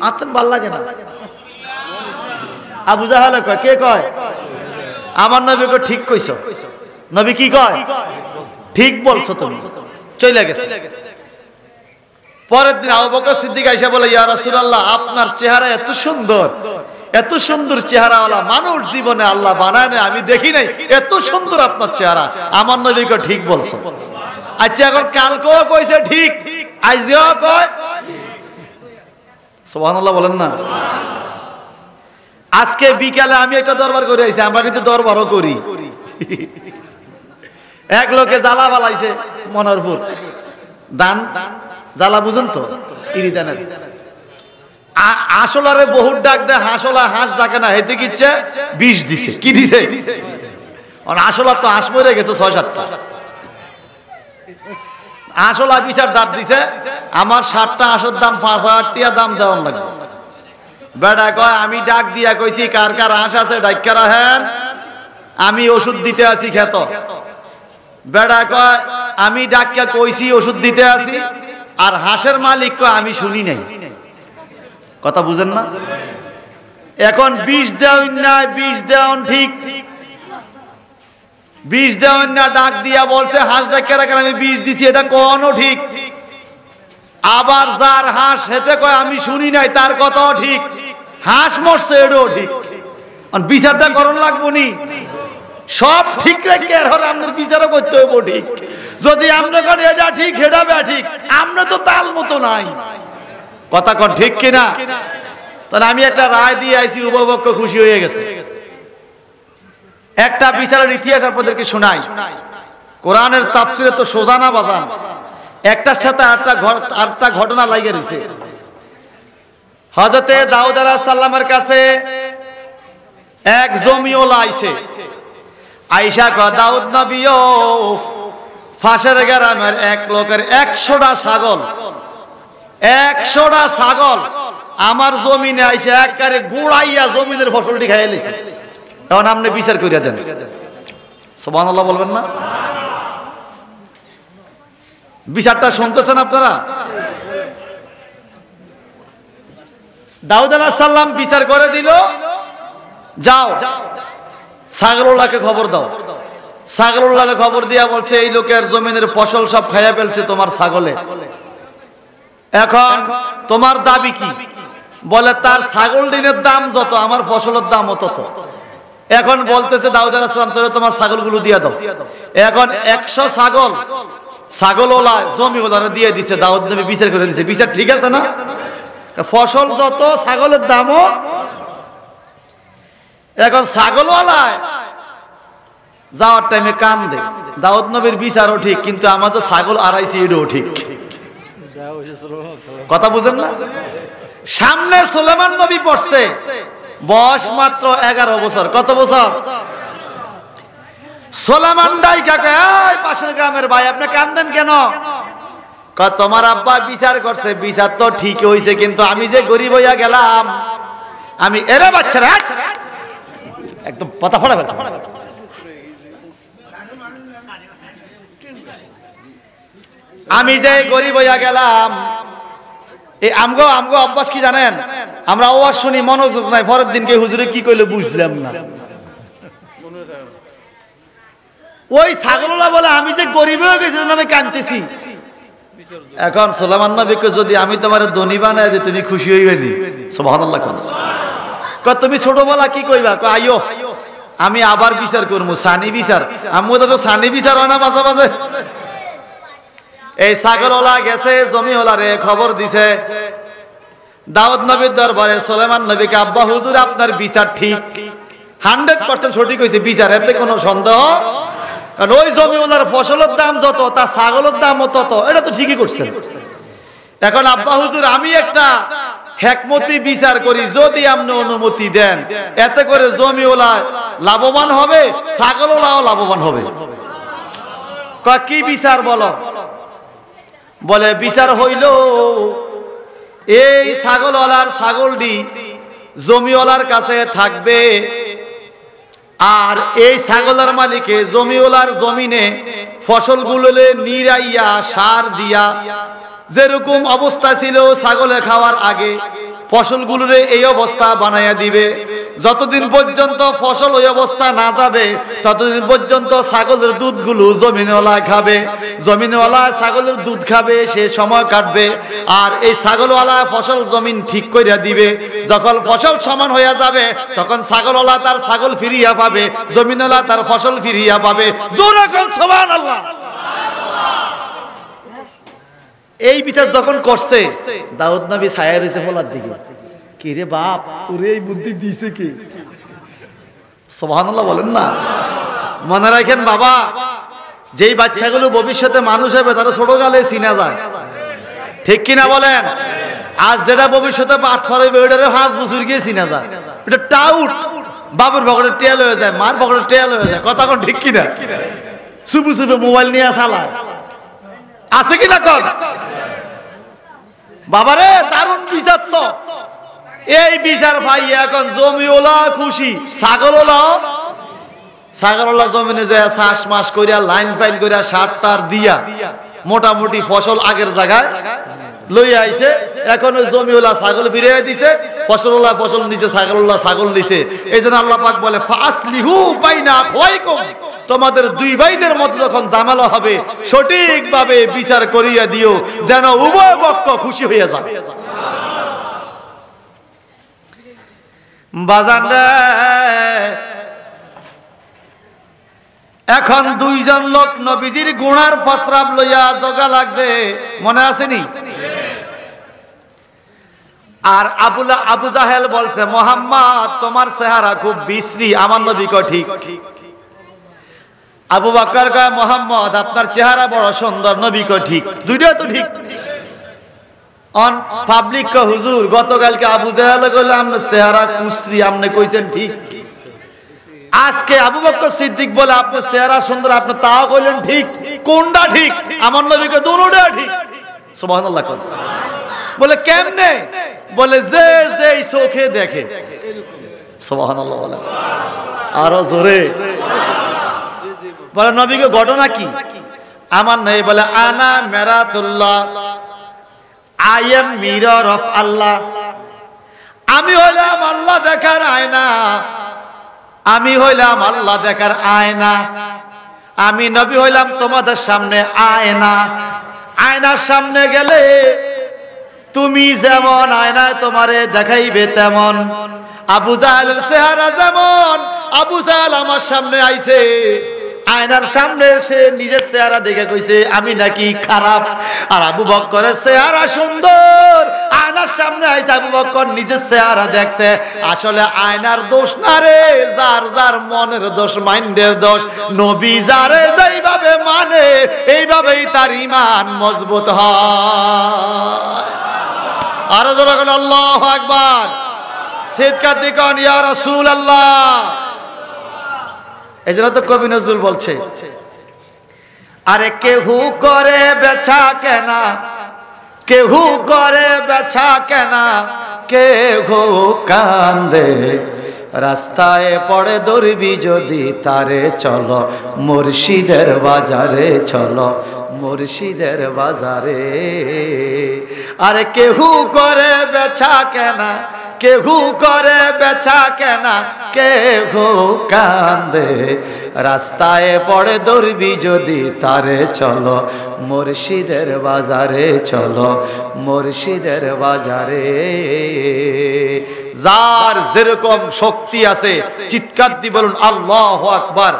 S1: আতেন ভাল লাগে না। আবু জাহেল কয়, কে কয়? আমার নবী কয় ঠিক কইছো। নবী কি কয়? ঠিক বলছো তুমি। চলে গেছে। পরের দিন আবু বকর সিদ্দিক আয়েশা বলে, ইয়া রাসূলুল্লাহ আপনার চেহারা এত সুন্দর, এত সুন্দর চেহারাওয়ালা মানুষ জীবনে আল্লাহ বানায় না, আমি দেখি নাই, এত সুন্দর আপনার চেহারা। আমার নবী কয় ঠিক বলছো। আচ্ছা এখন কালকেও কইছে ঠিক, আজকেও কয়। সুবহানাল্লাহ বলেন না। আজকে বিকালে আমি একটা দরবার করে আইছি, আমরা কিন্তু দরবারও করি। এক লোকে জ্বালা বালাইছে মনোরপুর দান জ্বালা, বুঝেন তো, ইরিদানের আসলারে বহুত ডাক দেয়, হাসলা হাঁস ডাকে না, হেতে কিচ্ছে বিষ দিছে। কি দিছে? আসলা তো হাঁস মরে গেছে ৬-৭টা। আসলা বিচার ডাক দিছে, আমার ৭টা হাঁসের দাম ৫,০০০ টাকা দাম দেওয়ার লাগবে। বেটা কয় আমি ডাক দিয়া কইছি কার কার হাঁস আছে ডাক্কা রাখেন, আমি ওষুধ দিতে আছি খেত। বেটা কয় আমি ডাক্কা কইছি ওষুধ দিতে আছি, আর হাঁসের মালিক কয় আমি শুনি নাই। কথা বুঝেন না? এখন বিষ দেওয়ান না, বিষ দেওয়ান ঠিক, বিষ দেওয়ান না, ডাক দিয়া বলছে হাঁস ডাক্কা রাখেন আমি বিষ দিছি, এটা কোনো ঠিক। আবার যার হাঁস হেতে কয় আমি শুনি নাই, তার কথাও ঠিক। হাঁস মরছে এটাও ঠিক। বিচারটা করণ লাগবো নি, সব ঠিক রেখে আমাদের বিচারও করতে হইব ঠিক। যদি আমরা করি এটা ঠিক সেটা বে ঠিক, আমরা তো তাল মতো নাই। কথা কন ঠিক কিনা? তাহলে আমি একটা রায় দিয়ে আইছি, উপভোক্য খুশি হয়ে গেছে। একটা বিচারের ইতিহাস আপনাদেরকে শোনাই। কোরআনের তাফসিরে তো সোজা না বাজান, একটার সাথে আরেকটা ঘটনা লাগিয়ে রয়েছে। হযরতে দাউদ আলাইহিস সালামের কাছে এক জমিওয়ালা আইছে। আয়েশা কয় দাউদ নবীও ফাঁসের গ্রামের এক লোকের ১০০টা ছাগল, ১০০টা ছাগল আমার জমিনে আইসে একবারে গুড়াইয়া জমিনের ফসলটি খাইয়া লিছে। এখন আপনি বিচার করিয়া দেন। সুবহানাল্লাহ বলবেন না? বিচারটা শুনতেছেন আপনারা? দাউদ আলাইহিস সালাম বিচার করে দিল, যাও ছাগলওয়ালাকে খবর দাও। ছাগলওয়ালাকে খবর দিয়া বলছে এই লোকের জমিনের ফসল সব খাইয়া ফেলছে তোমার ছাগলে, এখন তোমার দাবি কি? বলে তার ছাগল ডিমের দাম যত আমার ফসলের দামও তত। এখন বলতেছে দাউদ আলাইহিস সালাম তোরে তোমার ছাগলগুলো দিয়ে দাও। এখন 100 ছাগলওয়ালা জমিওয়ালারে দিয়ে দিছে, দাউদ নবী বিচার করে দিছে। বিচার ঠিক আছে না? ফসল যত ছাগলের দামও। এখন ছাগলওয়ালা যাওয়ার টাইমে কান্দে, দাউদ নবীর বিচারও ঠিক, কিন্তু আমার যে ছাগল আড়াইছে এটাও ঠিক। কথা বুঝেন না? সামনে সুলেমান নবী পড়ছে, বয়স মাত্র 11 বছর। কত বছর? সুলেমান ডাইকাকে, এই পাশের গ্রামের ভাই আপনি কান্দেন কেন? কয় তোমার আব্বা বিচার করছে, বিচার তো ঠিক হইছে, কিন্তু আমি যে গরিব হইয়া গেলাম, আমি এরে বাচ্চারা একদম কথা ফলা ফেলা, আমি যে গরিব হইয়া গেলাম। এই আমগো অভ্যাস কি জানেন? আমরা ওয়াজ শুনি, মনোযোগ নাই, পরের দিনকে হুজুরে কি কইলো বুঝলাম না। ওই ছাগলওয়ালা বলে আমি যে গরিব হয়ে গেছি আমি কাঁদতেছি। এখন সুলেমান নবীকে যদি আমি তোমার ধনী বানাই দিই তুমি খুশি হইবেনি? সুবহানাল্লাহ। কয় তুমি ছোটবেলা কি কইবা? কয় আইও আমি আবার বিচার করবো, সানি বিচার। আমি তো সানি বিচার হয় না মাঝে মাঝে। এই ছাগলওয়ালা গেছে জমিওয়ালারে খবর দিছে দাউদ নবীর দরবারে। সুলেমান নবীকে, আব্বা হুজুর আপনার বিচার ঠিক, 100% সঠিক হয়েছে বিচার, এতে কোনো সন্দেহ। কারণ ওই জমিওয়ালার ফসলের দাম যত, তার ছাগলের দামও তত, এটা তো ঠিকই করছেন। এখন আব্বা হুজুর আমি একটা হেকমতি বিচার করি, যদি আপনি অনুমতি দেন, এতে করে জমিওয়ালা লাভবান হবে, ছাগলওয়ালাও লাভবান হবে। কয় কি বিচার বলো? বলে বিচার হইল এই ছাগলওয়ালার ছাগলটি জমিওয়ালার কাছে থাকবে, আর এই ছাগলের মালিকে জমিওয়ালার জমিনে ফসলগুলো নিরাইয়া সার দিয়া যেরকম অবস্থা ছিল ছাগলে খাওয়ার আগে ফসলগুলোরে এই অবস্থা বানাইয়া দিবে। যতদিন পর্যন্ত ফসল ওই অবস্থা না যাবে ততদিন পর্যন্ত ছাগলের দুধগুলো জমিনওয়ালা খাবে, জমিনওয়ালা ছাগলের দুধ খাবে, সে সময় কাটবে। আর এই ছাগলওয়ালা ফসল জমিন ঠিক করিয়া দিবে, যখন ফসল সমান হইয়া যাবে তখন ছাগলওয়ালা তার ছাগল ফিরিয়া পাবে, জমিনওয়ালা তার ফসল ফিরিয়া পাবে। জোরে বল সুবহানাল্লাহ। এই বিচার যখন করছে দাউদ নবী ছায়া রয়েছে ফলার দিকে, কি রে বাপ তোরে এই বুদ্ধি দিছে কি? সুবহানাল্লাহ বলেন না। মনে রাখেন বাবা, যেই বাচ্চাগুলো ভবিষ্যতে মানুষ হবে তারা ছোট গালে চিনা যায়, ঠিক কিনা বলেন? আজ যেটা ভবিষ্যতে পাঠ ফরাইবে ওইটারে 5 বছর গিয়ে চিনা যায়। এটা টাউট, বাবুর পকেটে টেল হয়ে যায়, মার পকেটে টেল হয়ে যায়। কথা কোন ঠিক কিনা? চুপু চুপু মোবাইল নিয়ে চালায়, আছে কিনা কর? বাবারে দারুণ বিচার তো। এই বিচার ভাই এখন জমিওয়ালা খুশি, ছাগলওয়ালা জমিনে যায় চাষ মাস করিয়া লাইন ফাইন করিয়া সার টার দিয়া মোটামুটি ফসল আগের জায়গায় লইয়া আইছে। এখন ওই জমিওয়ালা ছাগল ফিরিয়ে দিছে, ফসলওয়ালা ফসল নিছে, ছাগলওয়ালা ছাগল নিছে। এই জন্য আল্লাহ পাক বলে ফাসলিহু বাইনা আখওয়াইকুম, তোমাদের দুই ভাইদের মধ্যে যখন ঝামেলা হবে সঠিকভাবে বিচার করিয়া দিও, যেন উভয় পক্ষ খুশি হইয়া যায়। বাজান রে, এখন দুইজন লোক নবীজির গুনার প্রস্রাব লইয়া জগা লাগছে, মনে আসেনি? আর আবু জাহেল বলছে মুহাম্মদ তোমার চেহারা খুব বিশ্রী। আমার নবী কয় ঠিক। আবু বকর কয় মুহাম্মদ আপনার চেহারা বড় সুন্দর। নবী কয় ঠিক, দুইটাই তো ঠিক। অন পাবলিক কয় হুজুর গতকালকে আবু জাহেল কইলো আপনার চেহারা কুশ্রী, আপনি কইছেন ঠিক। আজকে আবু বকর সিদ্দিক বলে আপনার চেহারা সুন্দর, আপনি তাও কইলেন ঠিক। কোনটা ঠিক? আমার নবী কয় দুটোই ঠিক। সুবহানাল্লাহ। বলে কেমনে? বলে যে যেই চোখে দেখে। সুবহানাল্লাহ বলে আরো জোরে বলে। নবীকে ঘটনা কি? আমার নাই বলে আনা মেরাতুল্লাহ, আই এম মিরর অফ আল্লাহ। আমি হইলাম আল্লাহ দেখার আয়না, আমি হইলাম আল্লাহ দেখার আয়না। আমি নবী হইলাম তোমাদের সামনে আয়না। আয়নার সামনে গেলে তুমি যেমন আয়নায় তোমারে দেখাইবে তেমন। আবু জাহেলের চেহারা যেমন আবু জাহেল আমার সামনে আইছে, আয়নার সামনে সে নিজের চেহারা দেখে কইছে আমি নাকি খারাপ, আর আবু বকরের চেহারা সুন্দর। আয়নার সামনে আইছে, আবু বকর নিজের চেহারা দেখছে। আসলে আয়নার দোষ না রে, যার যার মনের দোষ, মাইন্ডের দোষ। নবী যারে যেইভাবে মানে এইভাবেই তার ঈমান মজবুত হয়। আরো জোরে বলেন আল্লাহু আকবার। চিৎকার দিয়ে কোন ইয়া রাসূলুল্লাহ। এজন্য তো কবি নজরুল বলছে, আরে কেহু করে বেচা কেনা, কেহু করে বেচা কেনা, কেহু কান্দে, রাস্তায় পড়ে দৌড়বি যদি তারে চলো মুর্শিদের বাজারে, চলো মুর্শিদের বাজারে। আরে কেহু করে বেচা কেনা, কেহু করে বেচা কেনা, কেহু কান্দে, রাস্তায় পড়ে দৌড়বি যদি তারে চলো মুর্শিদের বাজারে, চলো মুর্শিদের বাজারে। যার যেরকম শক্তি আছে চিৎকার দিয়ে বলুন আল্লাহু আকবার।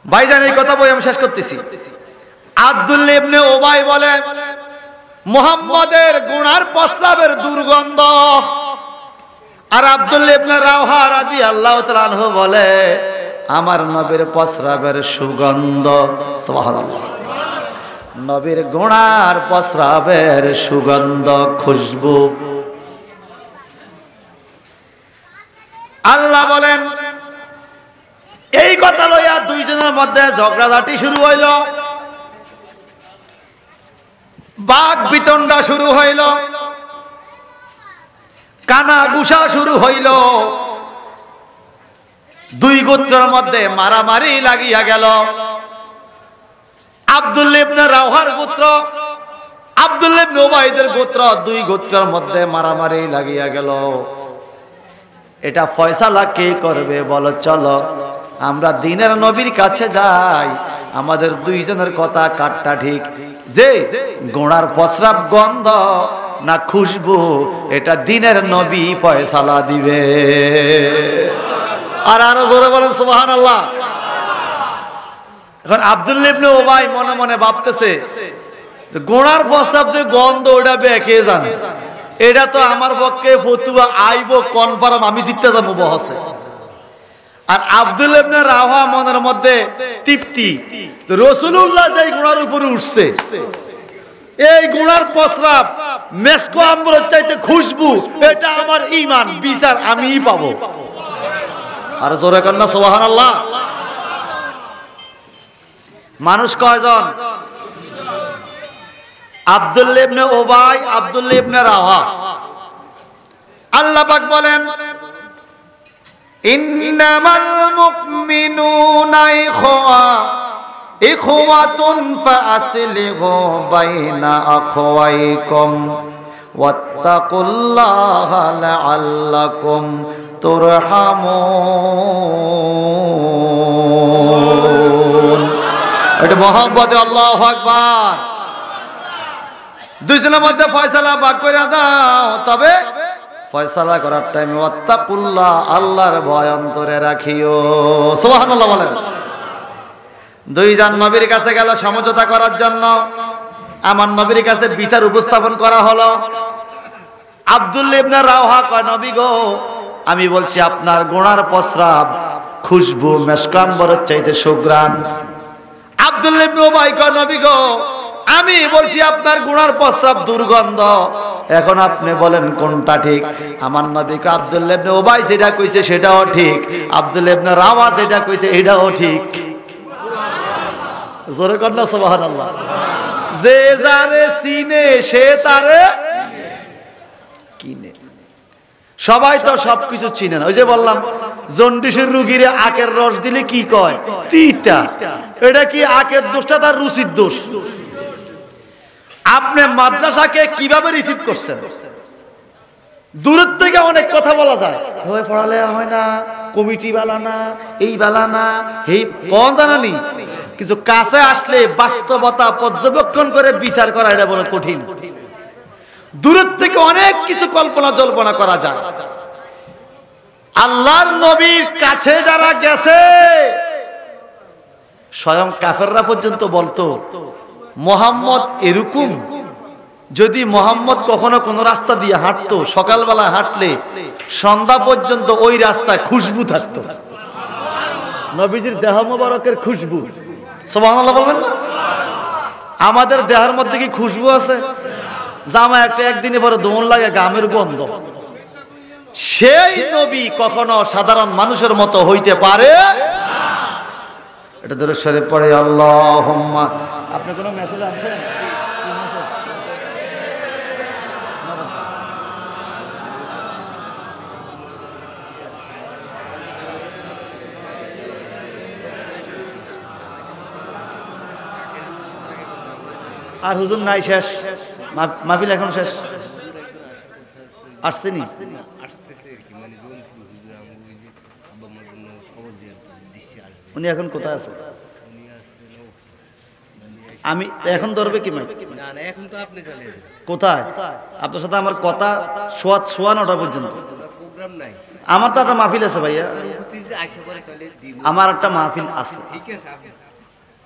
S1: ভাইজান এই কথা বই আমি শেষ করতেছি। আব্দুল্লাহ ইবনে উবাই বলে মুহাম্মাদের গুনার প্রস্রাবের দুর্গন্ধ, আর আব্দুল্লাহ ইবনে রাওহা রাদিয়াল্লাহু তাআলা আনহু বলে আমার নবীর প্রস্রাবের সুগন্ধ। সুবহানাল্লাহ। নবীর গুনার প্রস্রাবের সুগন্ধ, খুশবু। আল্লাহ বলেন এই কথা লইয়া দুইজনের মধ্যে ঝগড়াঝাটি শুরু হইল, বাক বিতণ্ডা শুরু হইল, কানা গুসা শুরু হইল, দুই গোত্রের মধ্যে মারামারি লাগিয়া গেল। আব্দুল্লাহ ইবনে রাওহার গোত্র, আব্দুল্লাহ ইবনে উবাইদের গোত্র, দুই গোত্রের মধ্যে মারামারি লাগিয়া গেল। এটা ফয়সালা কে করবে বলো? চলো আমরা দিনের নবীর কাছে যাই, আমাদের দুইজনের কথা কাটটা ঠিক, যে গোড়ার প্রস্রাব গন্ধ না খুশবু এটা দিনের নবী ফয়সালা দিবে। আর আরো জোরে বলেন সুবহানাল্লাহ। এখন আব্দুল্লাহ ইবনে উবাই মনে মনে ভাবতেছে গোড়ার প্রস্রাব যে গন্ধ ওটা কে জানে, এটা তো আমার পক্ষে ফতুয়া আইব কনফার্ম, আমি জিততে যাবো বহসে। আর আব্দুল্লাহ ইবনে রাওহা মনের মধ্যে তৃপ্তি, রাসূলুল্লাহ যেই গোড়ার উপরে উঠছে, এই গোড়ার প্রস্রাব মেসকো আম্বরের চাইতে খুশবু, এটা আমার ঈমান, বিচার আমিই পাবো। আর জোরে কন্না সুবহানাল্লাহ। মানুষ কয়জন? আব্দুল্লাহ ইবনে উবাই, আব্দুল্লাহ ইবনে রাওহা। আল্লাহ পাক বলেন ইন্নামাল মুমিনুনা ইখওয়াতুন ফাআসলিহু বাইনা আখওয়াইকুম ওয়াত্তাকুল্লাহা লাআল্লাকুম তুরহামুন। এটা মহব্বতে আল্লাহু আকবার। দুইজনের মধ্যে ফয়সালা ভাগ করে দাও, তবে ফয়সালা করার টাইমে ওয়াত্তাকুল্লাহ, আল্লাহর ভয় অন্তরে রাখিও। সুবহানাল্লাহ বলেন। দুইজন নবীর কাছে গেল সমঝোতা করার জন্য। আমার নবীর কাছে বিচার উপস্থাপন করা হলো। আব্দুল্লাহ ইবনে রাওহা কয় নবী গো, আমি বলছি আপনার গোড়ার প্রস্রাব খুশবু মেশকাম্বরের চাইতে সুঘ্রাণ। আব্দুল্লাহ ইবনে উবাই কয় নবী গো, আমি বলছি আপনার গোড়ার প্রস্রাব দুর্গন্ধ। এখন আপনি বলেন কোনটা ঠিক? আমার নবীকে আব্দুল্লাহ ইবনে উবাই যেটা কইছে সেটাও ঠিক, আব্দুল্লাহ ইবনে রাওহা যেটা কইছে এটাও ঠিক। জোরে কর না সুবহানাল্লাহ। যে যারে চিনে সে তারে কিনে। সবাই তো সবকিছু চিনে না। ওই যে বললাম জন্ডিসের রোগীরে আখের রস দিলে কি কয়? তিতা। এটা কি আখের দোষটা তার রুচির দোষ? আপনি মাদ্রাসাকে কিভাবে রিসিভ করছেন? দূরের থেকে অনেক কথা বলা যায়, হয় পড়ালে হয় না, কমিটি বালানা, এই বালানা, এই কোন জানানি, কিছু কাছে আসলে বাস্তবতা পর্যবেক্ষণ করে বিচার করা এটা বড় কঠিন। দূরের থেকে অনেক কিছু কল্পনা জল্পনা করা যায়। আল্লাহর নবীর কাছে যারা গেছে স্বয়ং কাফেররা পর্যন্ত বলতো মুহাম্মদ এরকম, যদি মুহাম্মদ কখনো কোন রাস্তা দিয়ে হাঁটতো, সকালবেলা হাঁটলে সন্ধ্যা পর্যন্ত ওই রাস্তায় খুশবু থাকতো, নবীজির দেহ মোবারকের খুশবু। সুবহানাল্লাহ বলবেন না? আমাদের দেহের মধ্যে কি খুশবু আছে? জামা একটা একদিনে পরে দোন লাগে, গামের গন্ধ। সেই নবী কখনো সাধারণ মানুষের মতো হইতে পারে? এটা দরুদ শরীফ পড়ে আল্লাহুম্মা। আপনি কোনো মেসেজ আনছেন? আর হুজুর নাই, শেষ মাহফিল এখন শেষ। আসছেনি উনি এখন কোথায় আছে? আমি এখন ধরবে কি মাই? কোথায়? আপনার সাথে আমার কথা সোয়া 9টা পর্যন্ত। আমার তো একটা মাহফিল আছে ভাইয়া, আমার একটা মাহফিল আছে।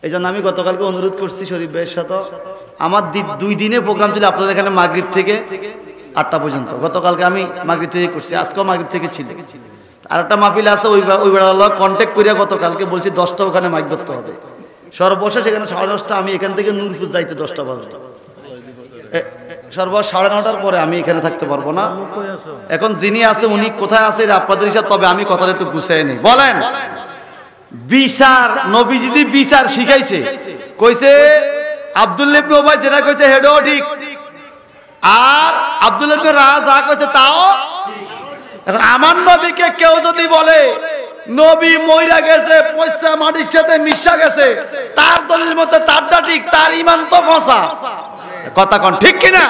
S1: এই জন্য আমি গতকালকে অনুরোধ করছি শরীফ ভাইয়ের সাথে, আমার 2 দিনে প্রোগ্রাম ছিল আপনাদের এখানে মাগরিব থেকে 8টা পর্যন্ত। গতকালকে আমি মাগরিব থেকে করছি, আজকেও মাগরিব থেকে ছিল। আর একটা মাহফিল আছে, ওই বেড়া কন্ট্যাক্ট করিয়া গতকালকে বলছি 10টা ওখানে মাইক ধরতে হবে। সর্বশেষ এখানে 10:30টা, আমি এখান থেকে নূরপুর যাইতে 10টা বাজবে। সর্বশেষ 9:30টার পরে আমি এখানে থাকতে পারবো না। এখন যিনি আছে উনি কোথায় আছে এটা আপনাদের হিসাব, তবে আমি কথাটা একটু গুছিয়ে নিই। বলেন, বিচার নবী যদি বিচার শিখাইছে, কইছে আব্দুল্লাহ ইবনে উবাই যেটা কইছে হেডও ঠিক, আর আব্দুল্লাহ ইবনে রাজা কইছে তাও। এখন আমার নবীকে কেউ যদি বলে নবী মইরা গেছে, পয়সা মাটির সাথে মিশা গেছে, তার দলিল মতে তারটা ঠিক, তার ঈমান তো ফসা। কথা কোন ঠিক কিনা?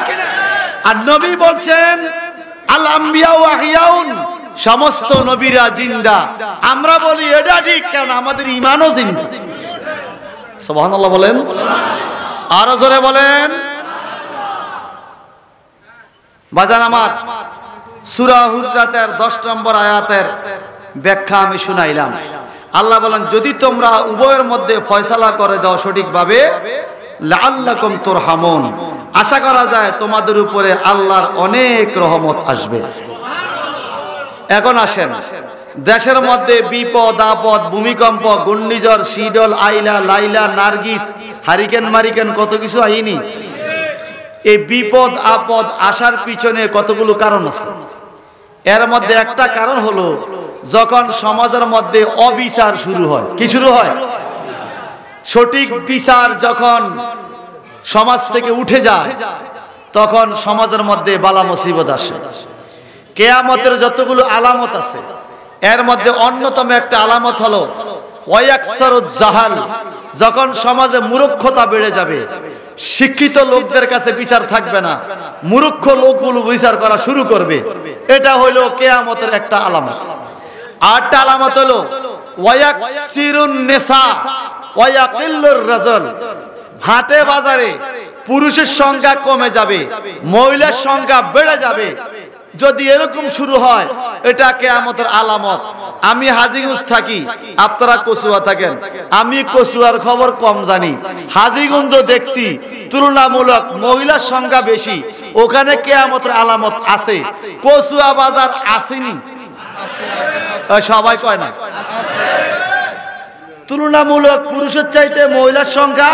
S1: আর নবী বলছেন আল আম্বিয়া ওয়া হিয়াউন, সমস্ত নবীরা জিন্দা। আমরা বলি এটা ঠিক, কারণ আমাদের ঈমানও জিন্দা। সুবহানাল্লাহ বলেন, আরো জোরে বলেন। বাজান আমার, সূরা হুজরাতের 10 নম্বর আয়াতের ব্যাখ্যা আমি শুনাইলাম। আল্লাহ বলেন, যদি তোমরা উভয়ের মধ্যে ফয়সালা করে দাও সঠিকভাবে, লাআল্লাকুম তুরহামুন, আশা করা যায় তোমাদের উপরে আল্লাহর অনেক রহমত আসবে। এখন আসেন, দেশের মধ্যে বিপদ আপদ, ভূমিকম্প, ঘূর্ণিঝড়, শীতল, আইলা, লাইলা, নার্গিস, হারিকেন মারিকেন, কত কিছু আইনি। এই বিপদ আপদ আসার পিছনে কতগুলো কারণ আছে। এর মধ্যে একটা কারণ হলো যখন সমাজের মধ্যে অবিচার শুরু হয়। কি শুরু হয়? সঠিক বিচার যখন সমাজ থেকে উঠে যায়, তখন সমাজের মধ্যে বালা মুসিবত আসে। কিয়ামতের যতগুলো আলামত আছে, এর মধ্যে অন্যতম একটা আলামত হলো ওয়ায়াকসারুজ জাহাল, যখন সমাজে মূর্খতা বেড়ে যাবে, শিক্ষিত লোকদের কাছে বিচার থাকবে না, মূর্খ লোকগুলো বিচার করা শুরু করবে। এটা হলো কিয়ামতের একটা আলামত। আরেকটা আলামত হলো ওয়ায়াকসিরুন নিসা ওয়ায়াকিল্লুর রাজুল, হাটে বাজারে পুরুষের সংখ্যা কমে যাবে, মহিলার সংখ্যা বেড়ে যাবে। যদি এরকম শুরু হয়, এটা কিয়ামতের আলামত। আমি হাজীগঞ্জ থাকি, আপনারা কচুয়া থাকেন, আমি কচুয়ার খবর কম জানি। হাজীগঞ্জ দেখছি তুলনামূলক মহিলার সংখ্যা বেশি, ওখানে কিয়ামতের আলামত আছে। কচুয়া বাজার আসেনি? সবাই কয় না। তুলনামূলক পুরুষের চাইতে মহিলার সংখ্যা,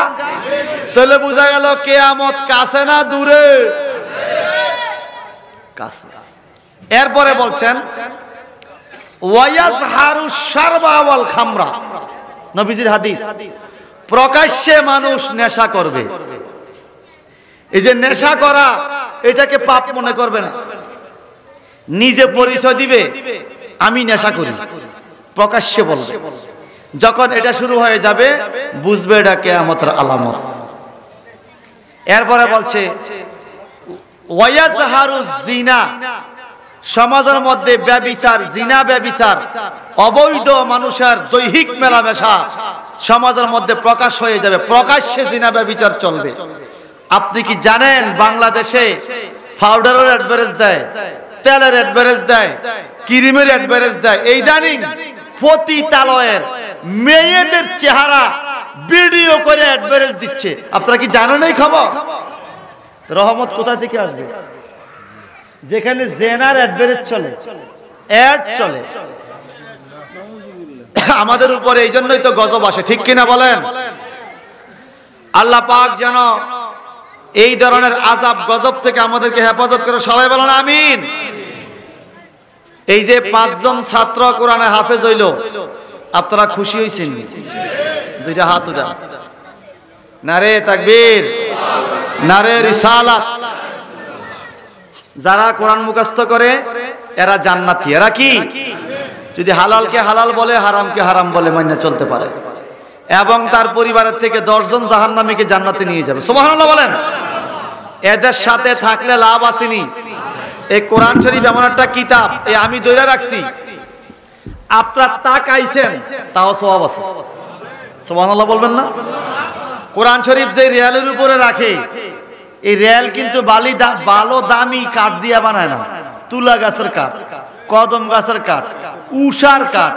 S1: তাহলে বোঝা গেল কিয়ামত কাছে না দূরে? কাছে। এরপরে বলছেন ওয়ায়াজহারু শারবা ওয়াল খামরা, নবীজির হাদিস, প্রকাশ্যে মানুষ নেশা করবে। এই যে নেশা করা, এটাকে পাপ মনে করবে না, নিজে পরিচয় দিবে আমি নেশা করি, প্রকাশ্যে বলবে। যখন এটা শুরু হয়ে যাবে, বুঝবে এটা কিয়ামতের আলামত। এরপরে বলছে ওয়ায়াজহারু জিনা, সমাজের মধ্যে ব্যভিচার, জিনা ব্যভিচার, অবৈধ মানুষের দৈহিক মেলামেশা সমাজের মধ্যে প্রকাশ হয়ে যাবে, প্রকাশ্যে জিনা ব্যভিচার চলবে। আপনি কি জানেন বাংলাদেশে পাউডারের অ্যাডভারেজ দেয়, তেলের অ্যাডভারেজ দেয়, ক্রিমের অ্যাডভারেজ দেয়। এই ইদানিং পতিতালয়ের মেয়েদের চেহারা ভিডিও করে অ্যাডভারেজ দিচ্ছে। আপনারা কি জানেন এই খবর? রহমত কোথা থেকে আসবে? যেখানে জেনার অ্যাডভারেজ চলে, অ্যাড চলে। আমাদের উপরে এই জন্যই তো গজব আসে, ঠিক কিনা বলেন? আল্লাহ পাক যেন এই ধরনের আযাব গজব থেকে আমাদেরকে হেফাজত করে, সবাই বলেন আমিন। এই যে 5 জন ছাত্র কোরআনে হাফেজ হইল, আপনারা খুশি হইছেন? দুইটা হাত উঠা। নারে তাকবীর, নারে রিসালাত। যারা কোরআন মুখস্থ করে এরা জান্নাতি। এরা কি? যদি হালালকে হালাল বলে, হারামকে হারাম বলে মাইনে চলতে পারে, এবং তার পরিবারের থেকে 10 জন জাহান্নামীকে জান্নাতে নিয়ে যাবে। সুবহানাল্লাহ বলেন। এদের সাথে থাকলে লাভ আসেনি। এই কোরআন শরীফ এমন একটা কিতাব, এই আমি ধরে রাখছি, আপনারা তাকাইছেন তাও সওয়াব আছে। সুবহানাল্লাহ বলবেন না? কোরআন শরীফ যে রেলের উপরে রাখে, এই রেল কিন্তু ভালো দামি কাঠ দিয়া বানায় না, তুলা গাছের কাঠ, কদম গাছের কাঠ, উষার কাঠ,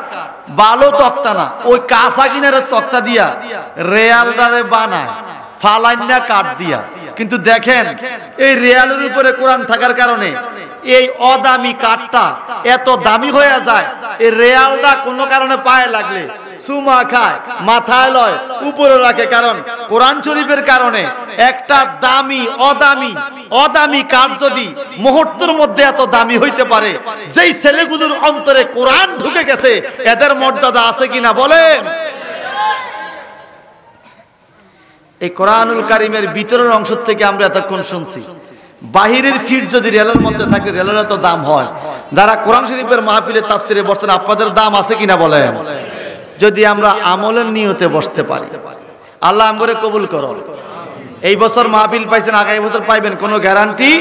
S1: ভালো তক্তা না, ওই কাঁচা কিনারের তক্তা দিয়া রেয়ালটারে বানায়, ফালাইনা কাঠ দিয়া। কিন্তু দেখেন এই রেয়ালের উপরে কোরআন থাকার কারণে এই অদামি কাঠটা এত দামি হয়ে যায়। এই রেয়ালটা কোনো কারণে পায়ে লাগলে সুমা খায়, মাথায় লয়, উপরে রাখে। কারণ কোরআন শরীফের কারণে একটা অদামি কাঠ যদি মুহূর্তের মধ্যে এত দামি হইতে পারে, যেই ছেলেগুলোর অন্তরে কোরআন ঢুকে গেছে, এদের মর্যাদা আছে কিনা বলেন? এই কোরআনুল কারীমের ভিতরের অংশ থেকে আমরা এতক্ষণ শুনছি। বাহিরের ফিট যদি রেলের মধ্যে থাকে, রেলের এত দাম হয়। যারা কোরআন শরীফের মাহফিলে তাফসিরে বসছেন, আপনাদের দাম আছে কিনা বলেন? যদি আমরা আমলের নিয়তে বসতে পারি, আল্লাহ আমরে কবুল করো। এই বছর মাহফিল পাইছেন, আগামী বছর পাইবেন, কোনো গ্যারান্টি